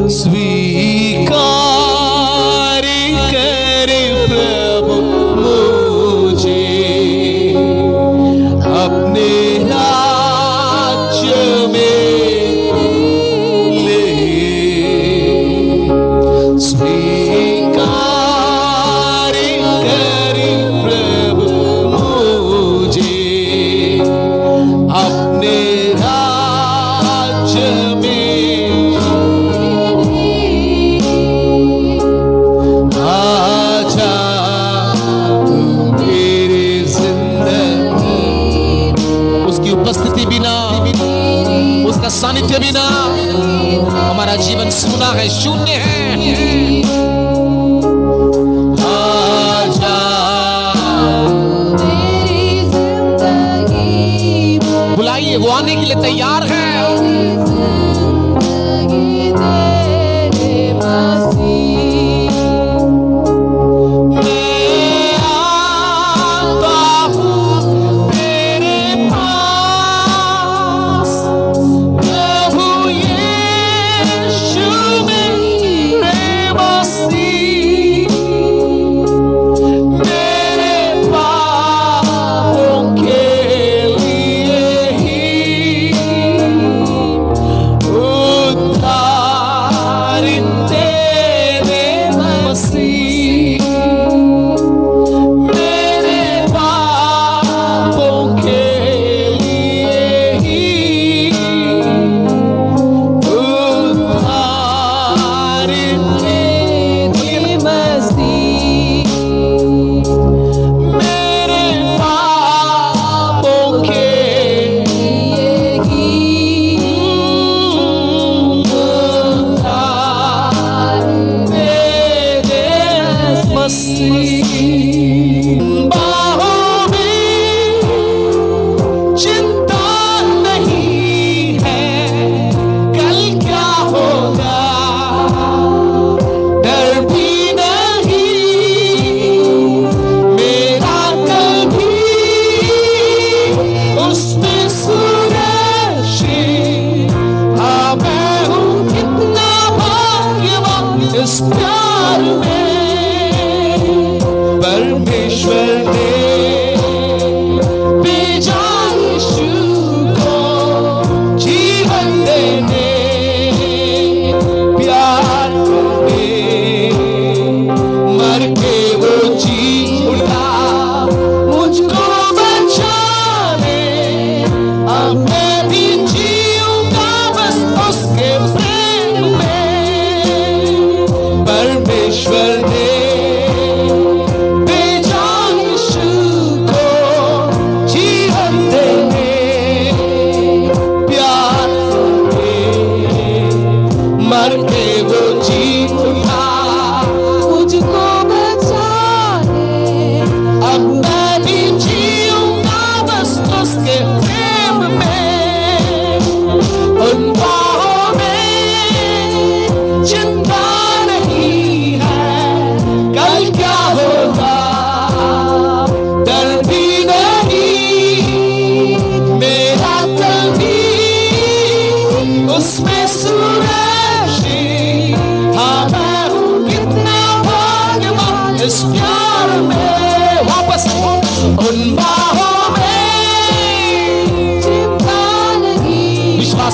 स्वीकार करे प्रभु मुझे अपने राज्य में ले। स्वीकार करे प्रभु मुझे अपने राज्य में। उपस्थिति बिना, उसका सानिध्य बिना हमारा जीवन सूना है, शून्य है। आजा बुलाइए, वो आने के लिए तैयार है।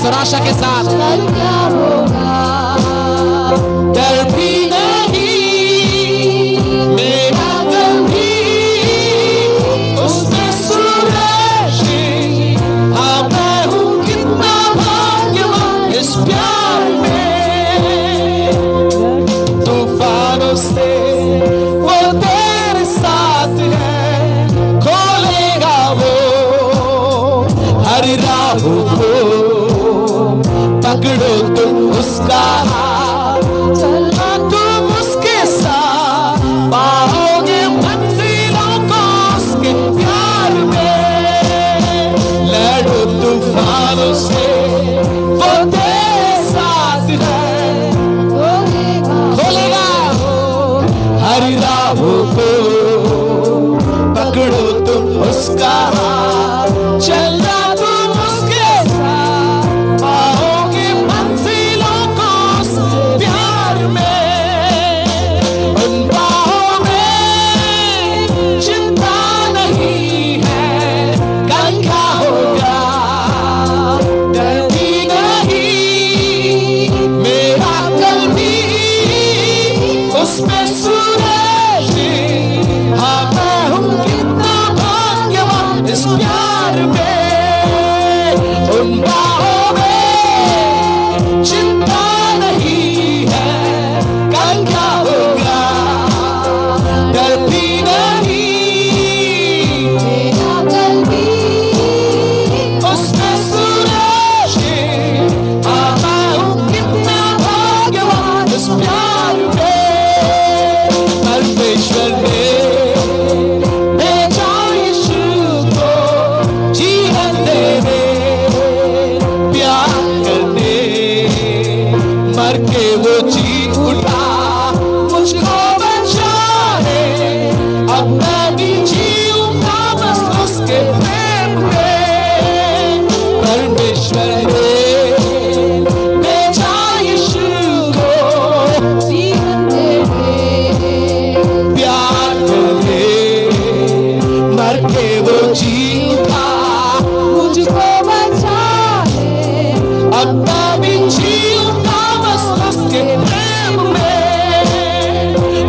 और आशा के साथ डर भी नहीं, मेरा दिल भी उसमें सुरक्षित। हाँ मैं हूँ कितना भाग्यवान इस प्यार में। तूफानों से वो तेरे साथ है, खोलेगा वो हर राह को। पकड़ो तुम उसका हाथ, चलना तुम उसके साथ, पाओगे मंजिलों को उसके प्यार में। लड़ो तूफानों से वो तेरे साथ है, खोलेगा हर राहों को। पकड़ो तुम उसका हाथ, चलना तुम उसके साथ, पाओगे मंजिलों को उसमें सूरज। हाँ मैं हूँ कितना भाग्यवान इस प्यार में, उन बाहों में चिंता नहीं है कल क्या होगा, डर भी नहीं मेरा कल भी। उसमें सूरज। हाँ मैं हूँ कितना भाग्यवान इस प्यार में, परमेश्वर ने भेजा यीशु को जीवन देने, प्यार करने, मर के वो जी उठा मुझको बचाने। अब मैं भी जीऊंगा बस उसके प्रेम में, परमेश्वर ने भेजा यीशु को जीवन देने, प्यार करने, मर के वो जी उठा मुझको बचाने। अब मैं भी जीऊंगा बस उसके प्रेम में,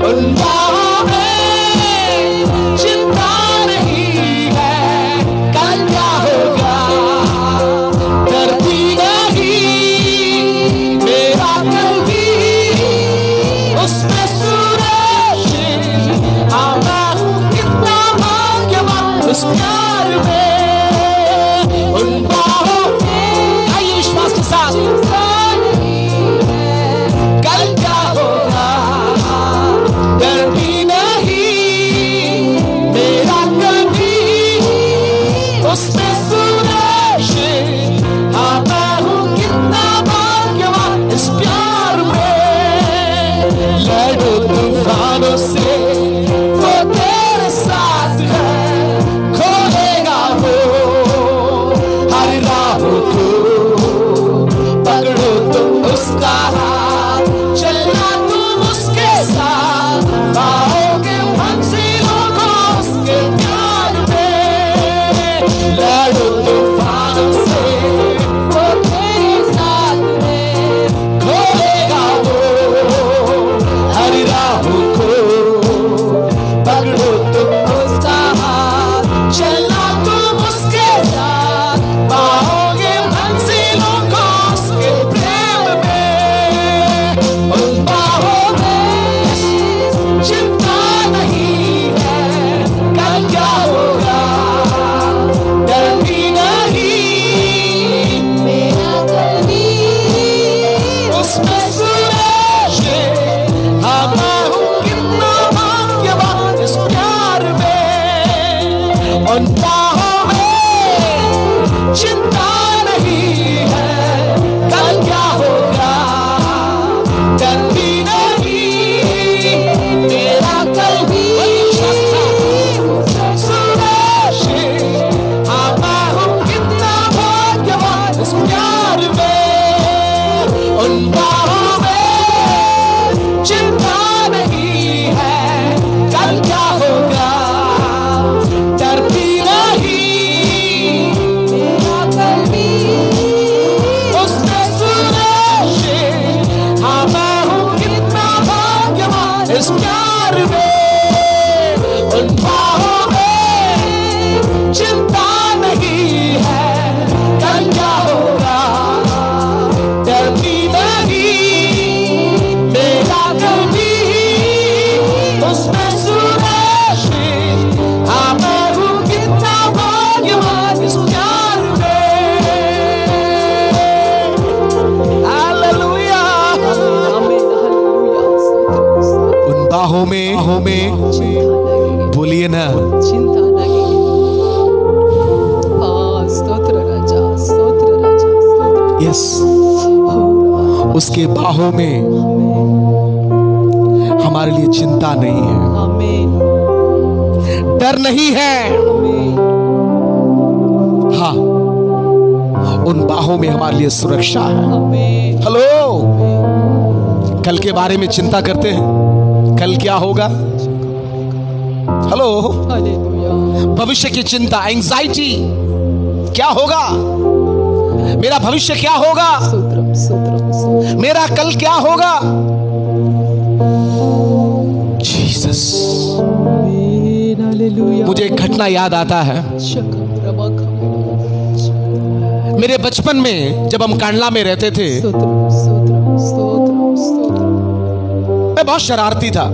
उन बाहों में चिंता नहीं है कल क्या होगा, डर भी नहीं मेरा कल भी। उसमें सूरज। हाँ मैं हूँ कितना भाग्यवान उस प्यार में, उन बाहों में। आइए विश्वास के साथ, कल क्या होगा, डर भी नहीं मेरा कल भी। उसमें सूरज। हाँ मैं हूँ कितना भाग्यवान इस प्यार में, लड़ो तूफानों से वो तेरे साथ है, खोलेगा वो हर राह को, पकड़ो तुम उसका हाथ, चलना तुम उसके साथ, पाओगे मंजिलों को उसके प्यार में। लड़ो तूफानों से वो तेरे साथ है, खोलेगा वो हर राह को, पकड़ो तुम उसका हाथ, चलना तुम उसके साथ, पाओगे मंजिलों को उसके प्रेम में। उन बाहों में चिंता नहीं है कल क्या होगा, डर भी नहीं मेरा कल भी। उसमें सूरज। हाँ मैं हूँ कितना भाग्यवान इस प्यार में, उन बाहों में चिंता नहीं है कल क्या होगा, डर भी नहीं मेरा कल भी। सूरज। हाँ मैं हूँ कितना भाग्यवान इस प्यार में, उन बाहों में चिंता नहीं है कल क्या होगा, डर भी नहीं मेरा कल भी। उसमें सूरज। हाँ मैं हूँ कितना भाग्यवान इस प्यार में, उन बाहों में चिंता नहीं है कल क्या होगा, डर भी नहीं मेरा कल भी। उसमें सूरज। हाँ मैं हूँ कितना भाग्यवान इस प्यार में। हालेलुया। उन बाहों में बोलिए ना, चिंता नहीं। स्तोत्र राजा, स्तोत्र राजा, स्तोत्र। यस, उसके बाहों में हमारे लिए चिंता नहीं है, आमीन, डर नहीं है। आमीन। हाँ, उन बाहों में हमारे लिए सुरक्षा है। आमीन। हेलो, कल के बारे में चिंता करते हैं, कल क्या होगा। Hello, hallelujah. भविष्य की चिंता, एंजाइटी, क्या होगा, मेरा भविष्य क्या होगा, स्तोत्रम, स्तोत्रम, स्तोत्रम। मेरा कल क्या होगा। जीसस। हालेलुया। मुझे एक घटना याद आता है। मेरे बचपन में जब हम कांडला में रहते थे, स्तोत्रम स्तोत्रम स्तोत्रम स्तोत्रम। मैं बहुत शरारती था।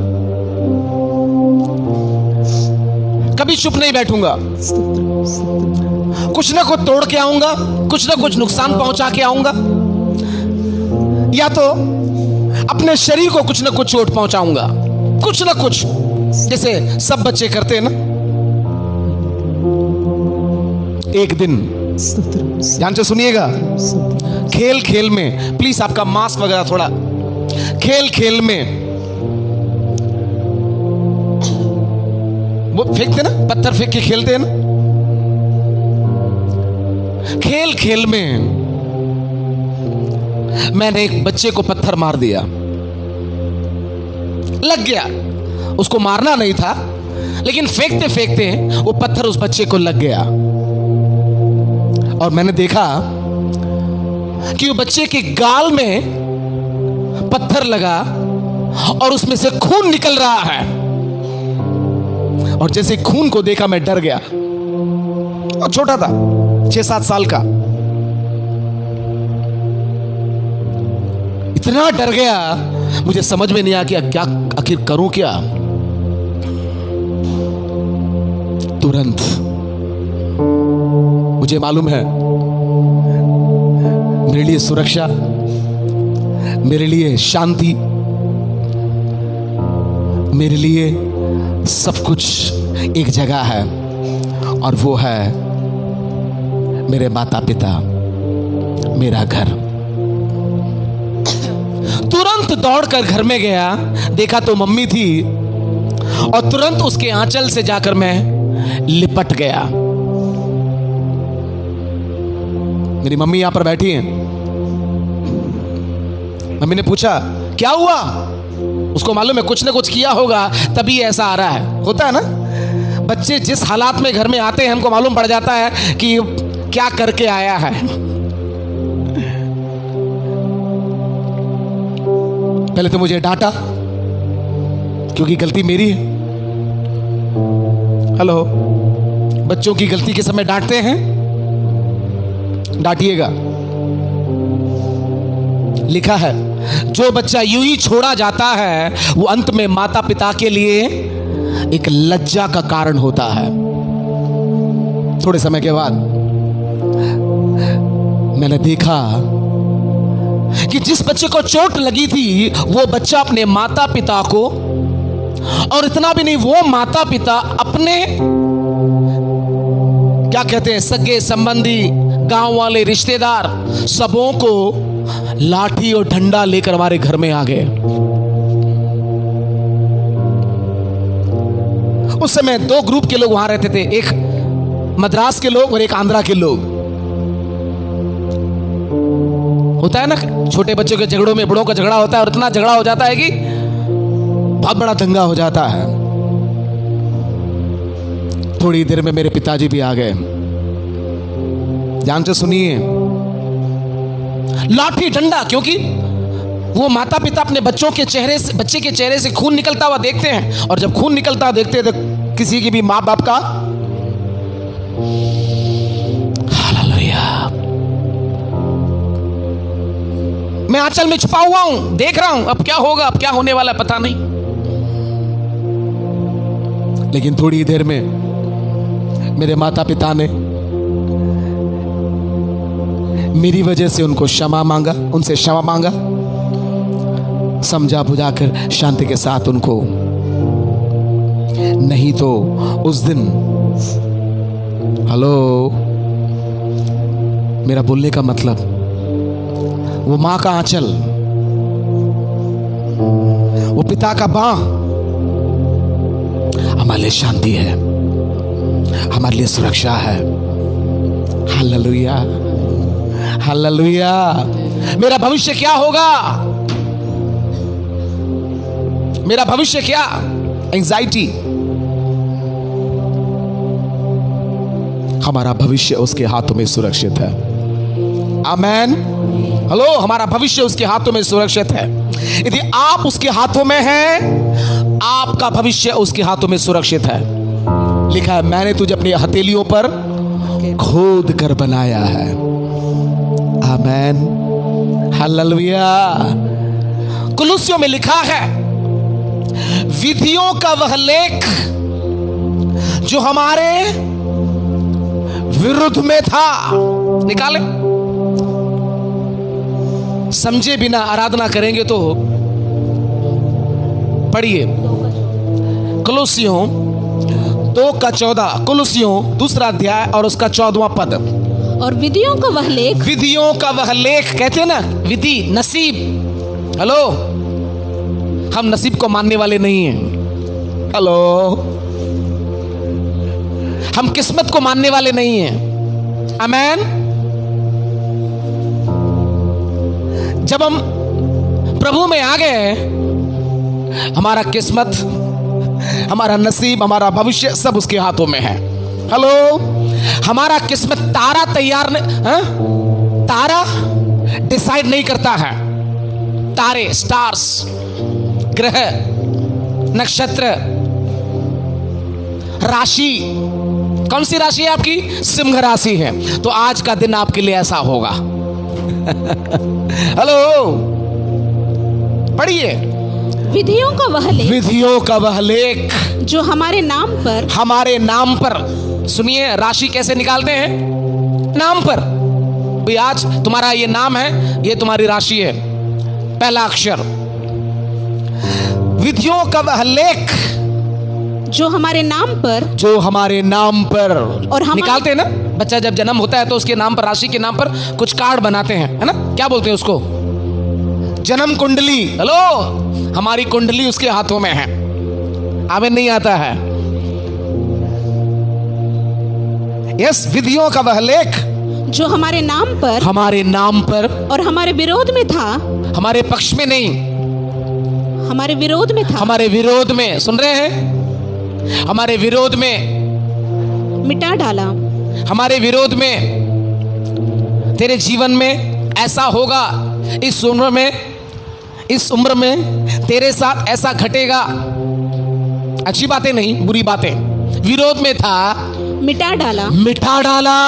कभी चुप नहीं बैठूंगा, स्तोत्रम स्तोत्रम। कुछ ना कुछ तोड़ के आऊंगा, कुछ ना कुछ नुकसान पहुंचा के आऊंगा, या तो अपने शरीर को कुछ ना कुछ चोट पहुंचाऊंगा, कुछ ना कुछ, जैसे सब बच्चे करते हैं ना। एक दिन स्तोत्रम ध्यान से सुनिएगा, स्तोत्रम। खेल खेल में, प्लीज आपका मास्क वगैरह थोड़ा, खेल खेल में वो फेंकते ना, पत्थर फेंक के खेलते हैं ना। खेल खेल में मैंने एक बच्चे को पत्थर मार दिया, लग गया। उसको मारना नहीं था, लेकिन फेंकते फेंकते वो पत्थर उस बच्चे को लग गया। और मैंने देखा कि वो बच्चे के गाल में पत्थर लगा और उसमें से खून निकल रहा है। और जैसे खून को देखा मैं डर गया, और छोटा था, 6-7 साल का। इतना डर गया, मुझे समझ में नहीं आया कि क्या आखिर करूं क्या। तुरंत मुझे मालूम है, मेरे लिए सुरक्षा, मेरे लिए शांति, मेरे लिए सब कुछ एक जगह है, और वो है मेरे माता पिता, मेरा घर। तुरंत दौड़कर घर में गया, देखा तो मम्मी थी, और तुरंत उसके आंचल से जाकर मैं लिपट गया। मेरी मम्मी यहां पर बैठी हैं। मम्मी ने पूछा क्या हुआ। उसको मालूम है कुछ ना कुछ किया होगा, तभी ऐसा आ रहा है। होता है ना, बच्चे जिस हालात में घर में आते हैं, हमको मालूम पड़ जाता है कि क्या करके आया है। पहले तो मुझे डांटा, क्योंकि गलती मेरी है। हेलो, बच्चों की गलती के समय डांटते हैं, डांटिएगा। लिखा है जो बच्चा यूं ही छोड़ा जाता है, वो अंत में माता पिता के लिए एक लज्जा का कारण होता है। थोड़े समय के बाद मैंने देखा कि जिस बच्चे को चोट लगी थी, वो बच्चा अपने माता पिता को, और इतना भी नहीं, वो माता पिता अपने क्या कहते हैं, सगे संबंधी, गांव वाले, रिश्तेदार, सबों को लाठी और डंडा लेकर हमारे घर में आ गए। उस समय 2 ग्रुप के लोग वहां रहते थे, एक मद्रास के लोग और एक आंध्रा के लोग। होता है ना, छोटे बच्चों के झगड़ों में बड़ों का झगड़ा होता है, और इतना झगड़ा हो जाता है कि बहुत बड़ा दंगा हो जाता है। थोड़ी देर में मेरे पिताजी भी आ गए। ध्यान से सुनिए, लाठी डंडा, क्योंकि वो माता पिता अपने बच्चों के चेहरे से, बच्चे के चेहरे से खून निकलता हुआ देखते हैं, और जब खून निकलता हुआ देखते हैं तो किसी की भी माँ बाप का हालेलुया। मैं आंचल में छुपा हुआ हूं, देख रहा हूं अब क्या होगा, अब क्या होने वाला पता नहीं। लेकिन थोड़ी देर में मेरे माता पिता ने मेरी वजह से उनको क्षमा मांगा, उनसे क्षमा मांगा, समझा बुझाकर शांति के साथ उनको। नहीं तो उस दिन, हेलो, मेरा बोलने का मतलब, वो मां का आंचल, वो पिता का बाँ हमारे लिए शांति है, हमारे लिए सुरक्षा है। Hallelujah, hallelujah. मेरा भविष्य क्या होगा, मेरा भविष्य क्या, एंजाइटी, हमारा भविष्य उसके हाथों में सुरक्षित है। आमेन। हेलो, हमारा भविष्य उसके हाथों में सुरक्षित है। यदि आप उसके हाथों में हैं, आपका भविष्य उसके हाथों में सुरक्षित है। लिखा है, मैंने तुझे अपनी हथेलियों पर खोद कर बनाया है। आमेन, हालेलुया। कुलुस्सियों में लिखा है, विधियों का वह लेख जो हमारे विरुद्ध में था। निकाले, समझे बिना आराधना करेंगे तो पढ़िए कुलुस्सियों 2:14, कुलुस्सियों 2 अध्याय और उसका 14वां पद। और विधियों का वह लेख, विधियों का वह लेख, कहते हैं ना विधि, नसीब। हेलो, हम नसीब को मानने वाले नहीं हैं। हेलो, हम किस्मत को मानने वाले नहीं हैं। आमेन। जब हम प्रभु में आ गए, हमारा किस्मत, हमारा नसीब, हमारा भविष्य सब उसके हाथों में है। हेलो, हमारा किस्मत तारा तैयार तारा डिसाइड नहीं करता है। तारे, स्टार्स, ग्रह, नक्षत्र, राशि, कौन सी राशि है आपकी? सिंह राशि है। तो आज का दिन आपके लिए ऐसा होगा। हेलो, पढ़िए, विधियों का वह लेख, विधियों का वह लेख जो हमारे नाम पर, हमारे नाम पर। सुनिए, राशि कैसे निकालते हैं? नाम पर। भाई आज तुम्हारा ये नाम है, ये तुम्हारी राशि है, पहला अक्षर। विधियों का वह लेख जो हमारे नाम पर, जो हमारे नाम पर। और निकालते हैं ना, बच्चा जब जन्म होता है तो उसके नाम पर, राशि के नाम पर कुछ कार्ड बनाते हैं, है ना? क्या बोलते हैं उसको? जन्म कुंडली। हेलो, हमारी कुंडली उसके हाथों में है। हमें नहीं आता है। यस, विधियों का वह लेख जो हमारे नाम पर, हमारे नाम पर और हमारे विरोध में था, हमारे पक्ष में नहीं, हमारे विरोध में था, हमारे विरोध में। सुन रहे हैं? हमारे विरोध में मिटा डाला। हमारे विरोध में, तेरे जीवन में ऐसा होगा, इस उम्र में तेरे साथ ऐसा घटेगा। अच्छी बातें नहीं, बुरी बातें। विरोध में था, मिटा डाला, मिटा डाला।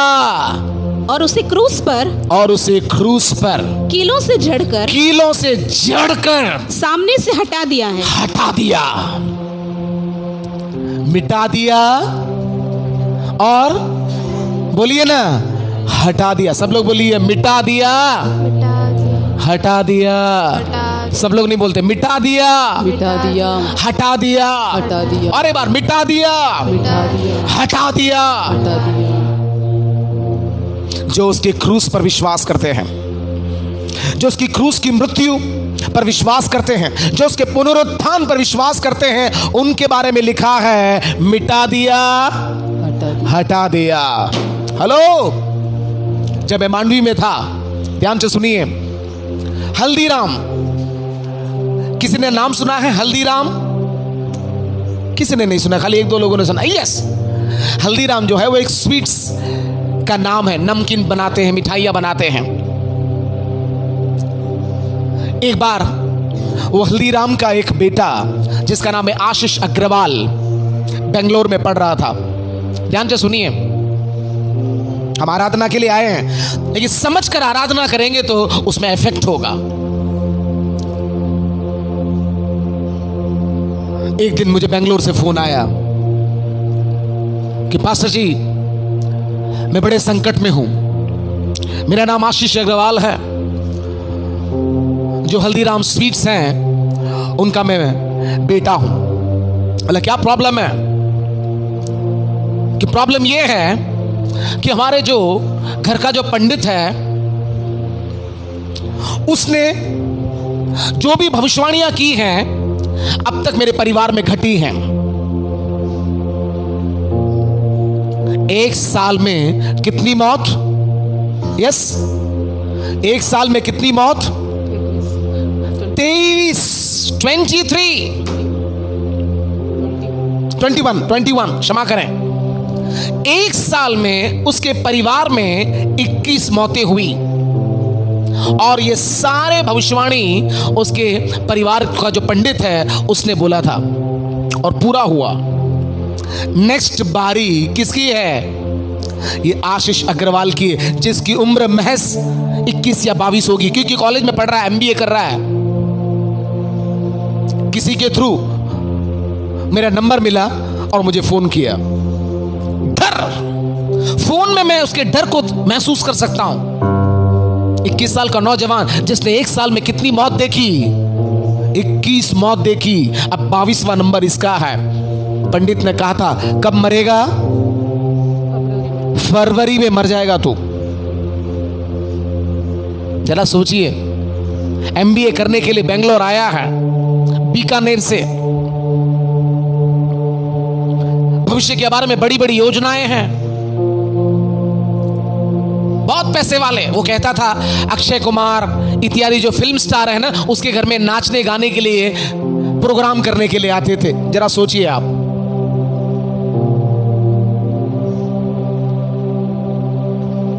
और उसे क्रूस पर, और उसे क्रूस पर कीलों से जड़कर, कीलों से जड़कर सामने से हटा दिया है। हटा दिया, मिटा दिया, और बोलिए ना, हटा दिया। सब लोग बोलिए, मिटा दिया, हटा दिया। सब लोग नहीं बोलते, मिटा दिया, मिटा दिया, हटा दिया, हटा दिया, और एक बार, मिटा दिया, मिटा दिया, हटा दिया। हटा दिया। जो उसके क्रूस पर विश्वास करते हैं, जो उसकी क्रूस की मृत्यु पर विश्वास करते हैं, जो उसके पुनरुत्थान पर विश्वास करते हैं, उनके बारे में लिखा है, मिटा दिया, हटा दिया। हटा दिया। हेलो, जब मैं मांडवी में था, ध्यान से सुनिए, हल्दीराम, किसी ने नाम सुना है हल्दीराम? किसी ने नहीं सुना, खाली 1-2 लोगों ने सुना। यस, हल्दीराम जो है वो एक स्वीट्स का नाम है, नमकीन बनाते हैं, मिठाइयां बनाते हैं। एक बार वो हल्दीराम का एक बेटा जिसका नाम है आशीष अग्रवाल, बेंगलोर में पढ़ रहा था। ध्यान से सुनिए, हम आराधना के लिए आए हैं, लेकिन समझ कर आराधना करेंगे तो उसमें इफेक्ट होगा। एक दिन मुझे बेंगलोर से फोन आया कि पास्टर जी, मैं बड़े संकट में हूं, मेरा नाम आशीष अग्रवाल है, जो हल्दीराम स्वीट्स हैं उनका मैं बेटा हूं। बोला, क्या प्रॉब्लम है? कि प्रॉब्लम यह है कि हमारे जो घर का जो पंडित है, उसने जो भी भविष्यवाणियां की हैं अब तक मेरे परिवार में घटी हैं। 1 साल में कितनी मौत? यस, 1 साल में कितनी मौत? 21, क्षमा करें। 1 साल में उसके परिवार में 21 मौतें हुई, और ये सारे भविष्यवाणी उसके परिवार का जो पंडित है उसने बोला था। और पूरा हुआ। नेक्स्ट बारी किसकी है? ये आशीष अग्रवाल की है, जिसकी उम्र महज 21 या 22 होगी, क्योंकि कॉलेज में पढ़ रहा है, MBA कर रहा है। किसी के थ्रू मेरा नंबर मिला और मुझे फोन किया। डर, फोन में मैं उसके डर को महसूस कर सकता हूं। 21 साल का नौजवान जिसने 1 साल में कितनी मौत देखी, 21 मौत देखी, अब 22वां नंबर इसका है। पंडित ने कहा था कब मरेगा? फरवरी में मर जाएगा तू। जरा सोचिए, MBA करने के लिए बेंगलोर आया है, बीकानेर से। भविष्य के बारे में बड़ी बड़ी योजनाएं हैं, बहुत पैसे वाले। वो कहता था अक्षय कुमार इत्यादि जो फिल्म स्टार है ना, उसके घर में नाचने गाने के लिए, प्रोग्राम करने के लिए आते थे। जरा सोचिए आप।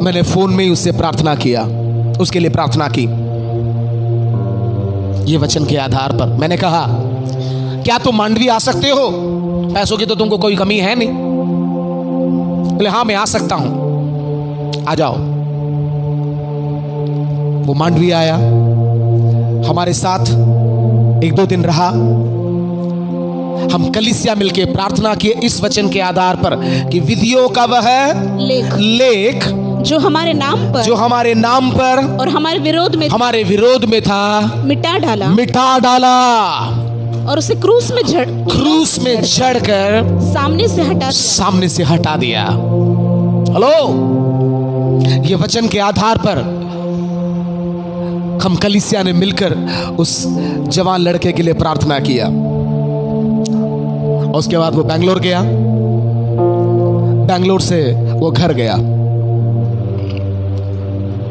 मैंने फोन में ही उससे प्रार्थना किया, उसके लिए प्रार्थना की। ये वचन के आधार पर मैंने कहा, क्या तुम मांडवी आ सकते हो? पैसों की तो तुमको कोई कमी है नहीं। बोले हाँ मैं आ सकता हूं, आ जाओ। वो मांडवी आया, हमारे साथ 1-2 दिन रहा। हम कलीसिया मिलके प्रार्थना किए इस वचन के आधार पर कि विधियों का वह लेख जो हमारे नाम पर और हमारे विरोध में था मिटा डाला और उसे क्रूस में जड़कर सामने से हटा दिया। हेलो, ये वचन के आधार पर हम कलीसिया ने मिलकर उस जवान लड़के के लिए प्रार्थना किया। उसके बाद वो बेंगलोर गया, बेंगलोर से वो घर गया।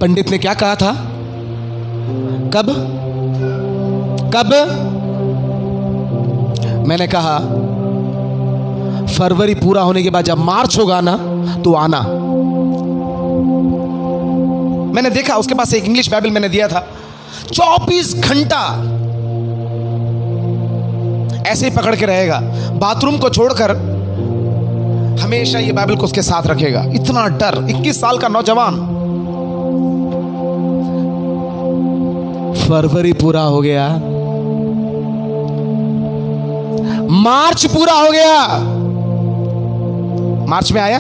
पंडित ने क्या कहा था? कब? मैंने कहा फरवरी पूरा होने के बाद जब मार्च होगा ना तो आना। मैंने देखा उसके पास एक इंग्लिश बाइबल मैंने दिया था, 24 घंटा ऐसे ही पकड़ के रहेगा, बाथरूम को छोड़कर हमेशा ये बाइबल को उसके साथ रखेगा। इतना डर, 21 साल का नौजवान। फरवरी पूरा हो गया, मार्च पूरा हो गया। मार्च में आया,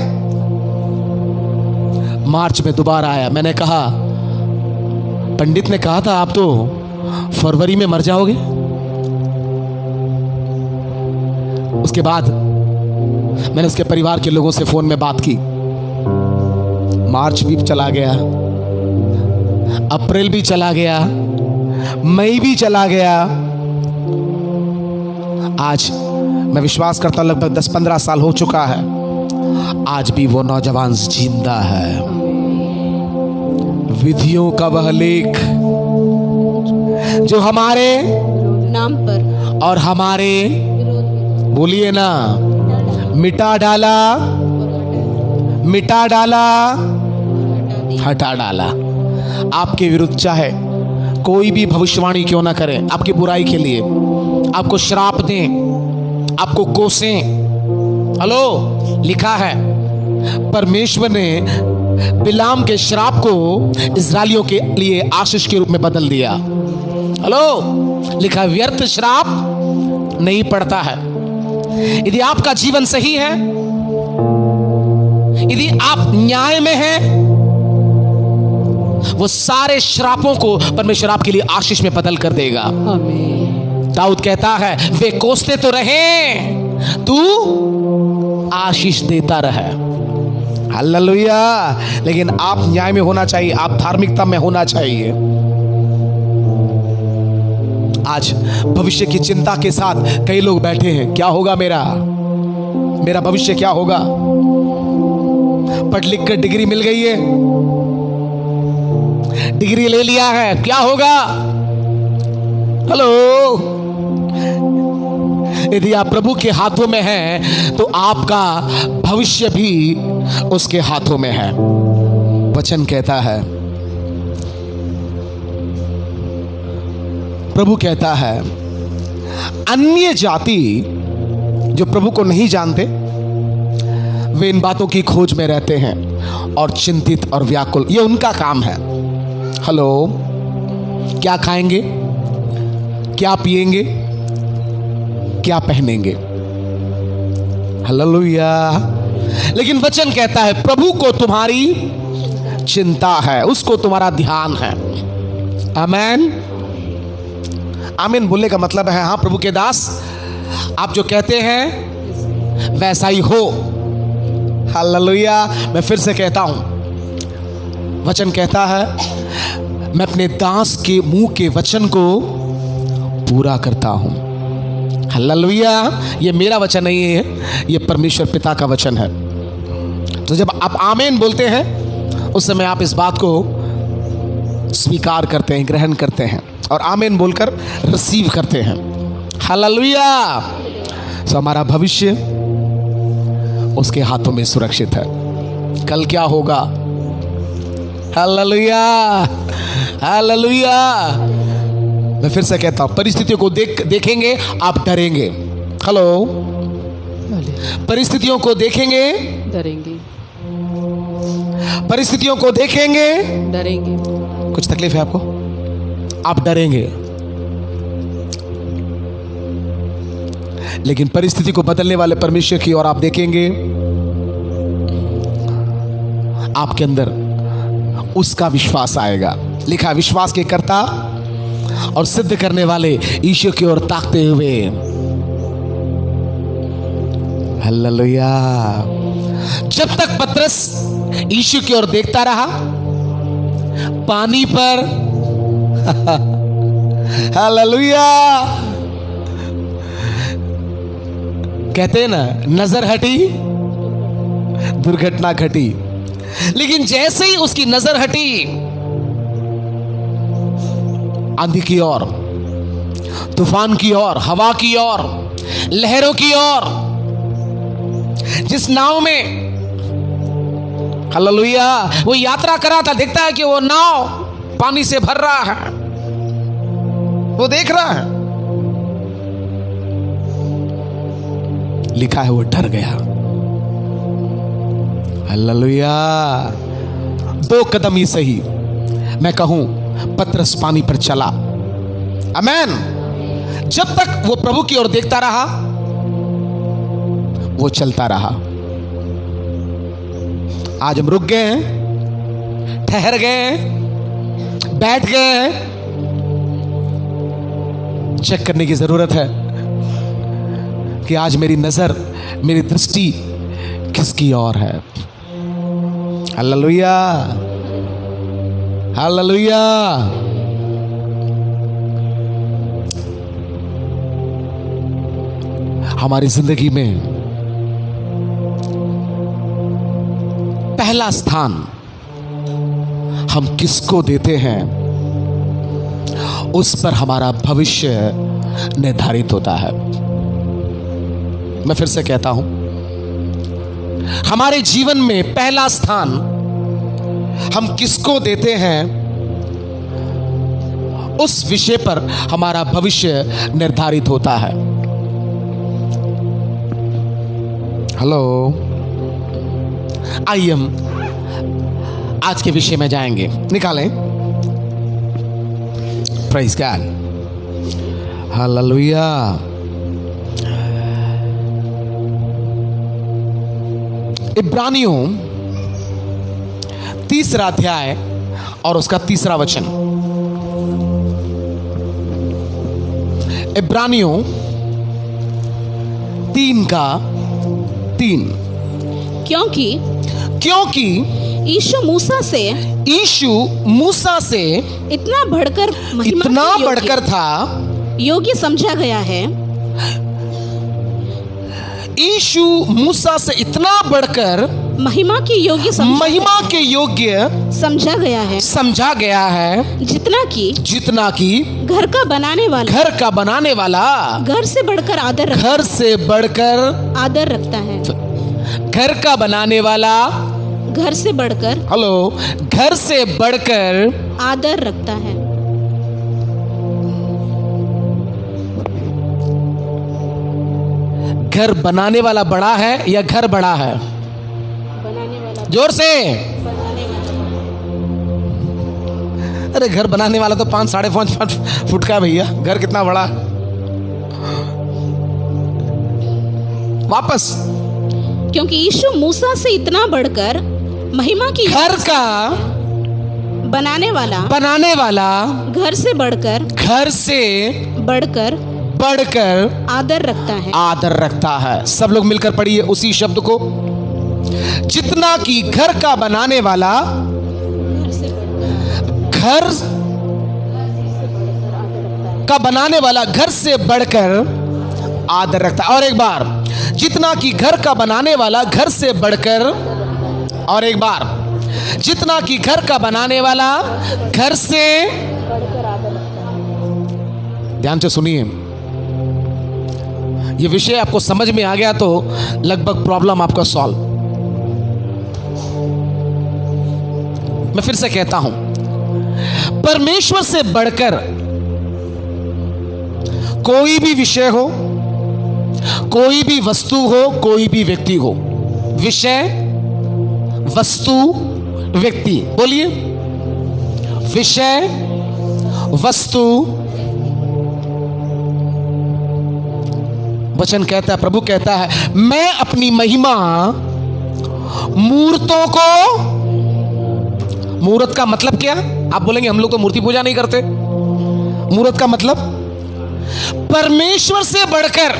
मार्च में दोबारा आया। मैंने कहा, पंडित ने कहा था आप तो फरवरी में मर जाओगे। उसके बाद मैंने उसके परिवार के लोगों से फोन में बात की। मार्च भी चला गया, अप्रैल भी चला गया, मई भी चला गया। आज मैं विश्वास करता हूं लगभग 10-15 साल हो चुका है, आज भी वो नौजवान जिंदा है। विधियों का वह लेख जो हमारे नाम पर और हमारे, बोलिए ना, मिटा डाला, हटा डाला। आपके विरुद्ध चाहे कोई भी भविष्यवाणी क्यों ना करे, आपकी बुराई के लिए, आपको श्राप दें, आपको कोसें। हेलो, लिखा है परमेश्वर ने बिलाम के श्राप को इस्राएलियों के लिए आशीष के रूप में बदल दिया। हेलो, लिखा व्यर्थ श्राप नहीं पड़ता है। यदि आपका जीवन सही है, यदि आप न्याय में हैं, वो सारे श्रापों को परमेश्वर आपके लिए आशीष में बदल कर देगा। दाऊद कहता है, वे कोसते तो रहे, तू आशीष देता रहे। हालेलुया। लेकिन आप न्याय में होना चाहिए, आप धार्मिकता में होना चाहिए। आज भविष्य की चिंता के साथ कई लोग बैठे हैं, क्या होगा मेरा भविष्य क्या होगा? पढ़ लिख कर डिग्री मिल गई है, डिग्री ले लिया है, क्या होगा? हेलो, यदि आप प्रभु के हाथों में हैं तो आपका भविष्य भी उसके हाथों में है। वचन कहता है, प्रभु कहता है, अन्य जाति जो प्रभु को नहीं जानते वे इन बातों की खोज में रहते हैं और चिंतित और व्याकुल, ये उनका काम है। हेलो, क्या खाएंगे, क्या पिएंगे, क्या पहनेंगे? हालेलुया। लेकिन वचन कहता है प्रभु को तुम्हारी चिंता है, उसको तुम्हारा ध्यान है। आमीन। आमीन बोलने का मतलब है हाँ प्रभु के दास, आप जो कहते हैं वैसा ही हो। हालेलुया। मैं फिर से कहता हूं, वचन कहता है मैं अपने दास के मुंह के वचन को पूरा करता हूं। हालेलुया। ये मेरा वचन नहीं है, ये परमेश्वर पिता का वचन है। तो जब आप आमीन बोलते हैं उस समय आप इस बात को स्वीकार करते हैं, ग्रहण करते हैं और आमीन बोलकर रिसीव करते हैं। हालेलुया। तो हमारा भविष्य उसके हाथों में सुरक्षित है। कल क्या होगा? Hallelujah, hallelujah. मैं फिर से कहता हूं, परिस्थितियों को देखेंगे आप डरेंगे। हेलो, परिस्थितियों को देखेंगे डरेंगे, परिस्थितियों को देखेंगे डरेंगे। कुछ तकलीफ है आपको, आप डरेंगे, लेकिन परिस्थिति को बदलने वाले परमेश्वर की ओर आप देखेंगे, आपके अंदर उसका विश्वास आएगा। लिखा है विश्वास के कर्ता और सिद्ध करने वाले ईश्वर की ओर ताकते हुए। हालेलुया। जब तक पतरस ईश्वर की ओर देखता रहा पानी पर हालेलुया, कहते हैं ना नजर हटी दुर्घटना घटी। लेकिन जैसे ही उसकी नजर हटी आंधी की ओर, तूफान की ओर, हवा की ओर, लहरों की ओर, जिस नाव में हालेलुया वो यात्रा कर रहा था, देखता है कि वो नाव पानी से भर रहा है, वो देख रहा है, लिखा है वो डर गया। हालेलुया। 2 कदम ही सही मैं कहूं पतरस पानी पर चला। आमीन। जब तक वो प्रभु की ओर देखता रहा वो चलता रहा। आज हम रुक गए हैं, ठहर गए हैं, बैठ गए हैं। चेक करने की जरूरत है कि आज मेरी नजर, मेरी दृष्टि किसकी ओर है। Hallelujah, hallelujah. हमारी जिंदगी में पहला स्थान हम किसको देते हैं उस पर हमारा भविष्य निर्धारित होता है। मैं फिर से कहता हूं, हमारे जीवन में पहला स्थान हम किसको देते हैं उस विषय पर हमारा भविष्य निर्धारित होता है। हेलो, आइए हम आज के विषय में जाएंगे। निकालें। Praise God. हालेलुया। इब्रानियों 3 अध्याय और उसका 3 वचन। इब्रानियों 3:3। क्योंकि यीशु मूसा से इतना बढ़कर था योग्य समझा गया है। यीशु मूसा से इतना बढ़कर महिमा के योग्य समझा गया है जितना कि घर का बनाने वाला घर से बढ़कर आदर रखता है। घर का बनाने वाला घर से बढ़कर आदर रखता है। घर बनाने वाला बड़ा है या घर बड़ा है? बनाने वाला, जोर से। बनाने वाला। अरे घर बनाने वाला तो 5 साढ़े 5 फुट का है भैया, घर कितना बड़ा? वापस। क्योंकि यीशु मूसा से इतना बढ़कर महिमा की, घर का बनाने वाला घर से बढ़कर आदर रखता है। सब लोग मिलकर पढ़िए उसी शब्द को। जितना कि घर का बनाने वाला घर से बढ़कर आदर रखता है। और एक बार, जितना कि घर का बनाने वाला घर से बढ़कर, और एक बार, जितना कि घर का बनाने वाला घर से, ध्यान से सुनिए, ये विषय आपको समझ में आ गया तो लगभग प्रॉब्लम आपका सॉल्व। मैं फिर से कहता हूं, परमेश्वर से बढ़कर कोई भी विषय हो, कोई भी वस्तु हो, कोई भी व्यक्ति हो, विषय, वस्तु, व्यक्ति, बोलिए, विषय, वस्तु, वचन कहता है, प्रभु कहता है, मैं अपनी महिमा मूर्तों को, मूर्त का मतलब क्या? आप बोलेंगे हम लोग तो मूर्ति पूजा नहीं करते। मूर्त का मतलब परमेश्वर से बढ़कर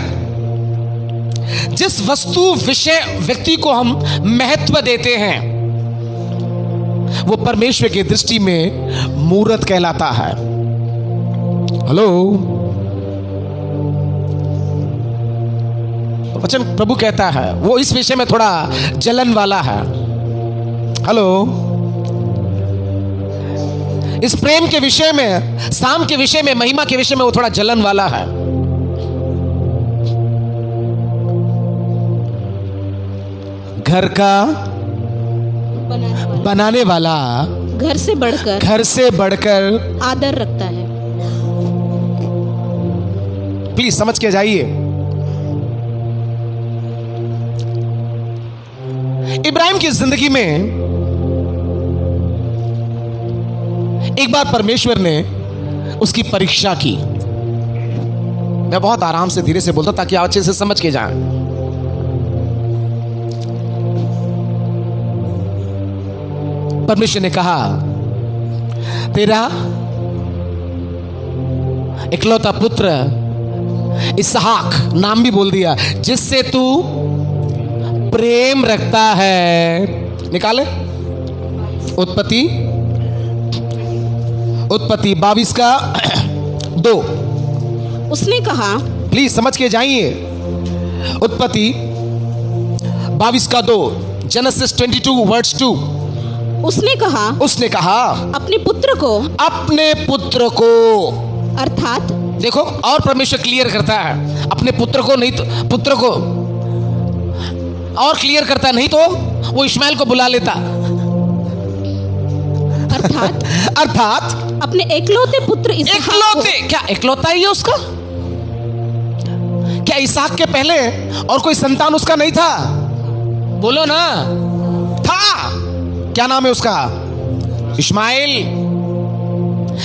जिस वस्तु, विषय, व्यक्ति को हम महत्व देते हैं, वो परमेश्वर की दृष्टि में मूर्त कहलाता है। हेलो, वचन प्रभु कहता है वो इस विषय में थोड़ा जलन वाला है। हेलो, इस प्रेम के विषय में, साम के विषय में, महिमा के विषय में वो थोड़ा जलन वाला है। घर का बनाने वाला घर से बढ़कर आदर रखता है। प्लीज समझ के जाइए। इब्राहिम की जिंदगी में एक बार परमेश्वर ने उसकी परीक्षा की। मैं बहुत आराम से, धीरे से बोलता ताकि आप अच्छे से समझ के जाएं। परमेश्वर ने कहा, तेरा इकलौता पुत्र इसहाक, नाम भी बोल दिया, जिससे तू प्रेम रखता है। निकाले उत्पत्ति 22 का 2। उसने कहा, प्लीज समझ के जाइए, उत्पत्ति 22 का 2, जेनेसिस 22 वर्स 2। उसने कहा अपने पुत्र को, अर्थात देखो, और परमेश्वर क्लियर करता है, अपने पुत्र को नहीं तो, पुत्र को और क्लियर करता, नहीं तो वो इश्माइल को बुला लेता। अर्थात अपने एकलौते पुत्र इकलौते, क्या इकलौता ही है उसका? क्या इसहाक के पहले और कोई संतान उसका नहीं था? बोलो ना, था। क्या नाम है उसका? इश्माइल।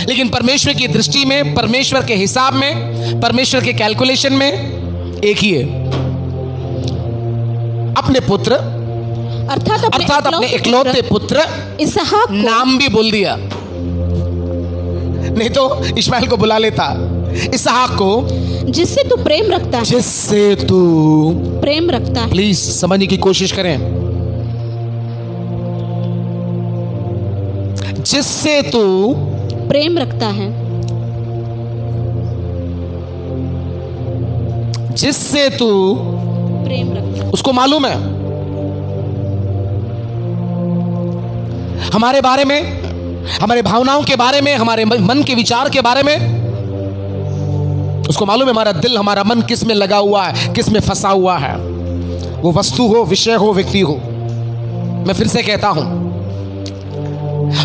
लेकिन परमेश्वर की दृष्टि में, परमेश्वर के हिसाब में, परमेश्वर के कैलकुलेशन में एक ही है, अपने पुत्र, अर्थात अपने इकलौते पुत्र इसहाक, नाम भी बोल दिया, नहीं तो इश्माइल को बुला लेता। इसहाक को, जिससे तू प्रेम रखता है, प्लीज समझने की कोशिश करें। जिससे तू प्रेम रखता है, जिससे तू प्रेम रखता है। उसको मालूम है हमारे बारे में, हमारे भावनाओं के बारे में, हमारे मन के विचार के बारे में। उसको मालूम है हमारा दिल, हमारा मन किस में लगा हुआ है, किस में फंसा हुआ है, वो वस्तु हो, विषय हो, व्यक्ति हो। मैं फिर से कहता हूं,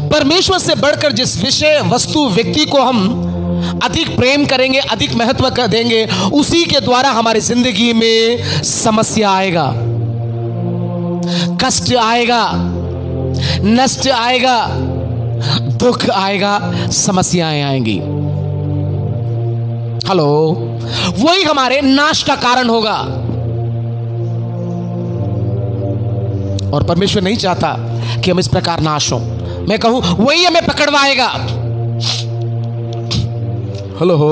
परमेश्वर से बढ़कर जिस विषय, वस्तु, व्यक्ति को हम अधिक प्रेम करेंगे, अधिक महत्व देंगे, उसी के द्वारा हमारी जिंदगी में समस्या आएगा, कष्ट आएगा, नष्ट आएगा, दुख आएगा, समस्याएं आएंगी। हेलो, वही हमारे नाश का कारण होगा। और परमेश्वर नहीं चाहता कि हम इस प्रकार नाश हो। मैं कहूं वही हमें पकड़वाएगा। हेलो हो,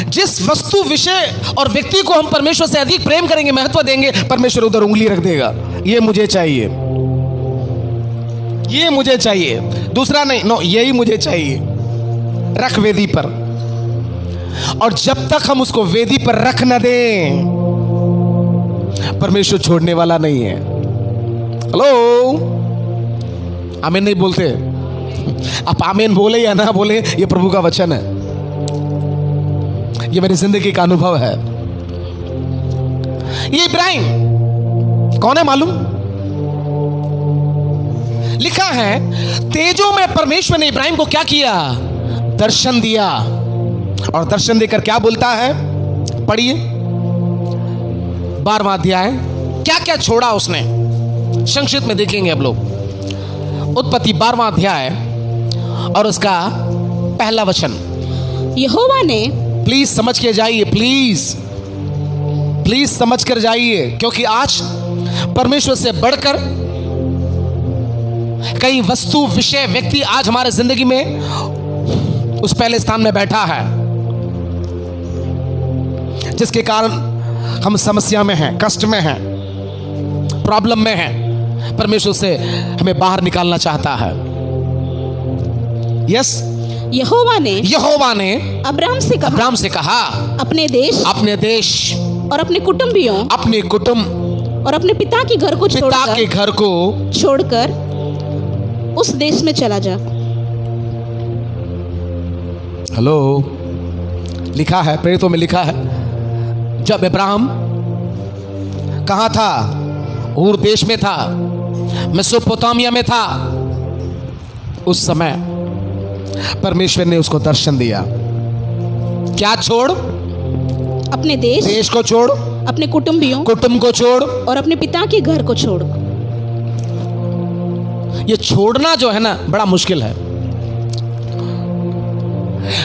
जिस वस्तु, विषय और व्यक्ति को हम परमेश्वर से अधिक प्रेम करेंगे, महत्व देंगे, परमेश्वर उधर उंगली रख देगा। ये मुझे चाहिए, ये मुझे चाहिए, दूसरा नहीं, नो, यही मुझे चाहिए, रख वेदी पर। और जब तक हम उसको वेदी पर रख न दें, परमेश्वर छोड़ने वाला नहीं है। हेलो, आमीन नहीं बोलते? आप आमीन बोले या ना बोले, ये प्रभु का वचन है, ये मेरी जिंदगी का अनुभव है। ये इब्राहिम कौन है मालूम? लिखा है तेजों में परमेश्वर ने इब्राहिम को क्या किया? दर्शन दिया। और दर्शन देकर क्या बोलता है? पढ़िए 12वां अध्याय। क्या क्या छोड़ा उसने, संक्षिप्त में देखेंगे अब लोग। उत्पत्ति 12वां अध्याय और उसका पहला वचन। यहोवा ने, प्लीज समझ के जाइए, प्लीज समझ कर जाइए, क्योंकि आज परमेश्वर से बढ़कर कई वस्तु, विषय, व्यक्ति आज हमारे जिंदगी में उस पहले स्थान में बैठा है, जिसके कारण हम समस्या में हैं, कष्ट में हैं, प्रॉब्लम में हैं। परमेश्वर से हमें बाहर निकालना चाहता है। यस, यहोवा ने अब्राहम से कहा अपने देश और अपने कुटुंब और अपने पिता के घर को छोड़कर उस देश में चला जा। हेलो, लिखा है, प्रेरितों में लिखा है, जब अब्राहम कहां था? ऊर देश में था, मेसोपोटामिया में था। उस समय परमेश्वर ने उसको दर्शन दिया। क्या छोड़? अपने देश को छोड़, अपने कुटुंब को छोड़ और अपने पिता के घर को छोड़। ये छोड़ना जो है ना, बड़ा मुश्किल है।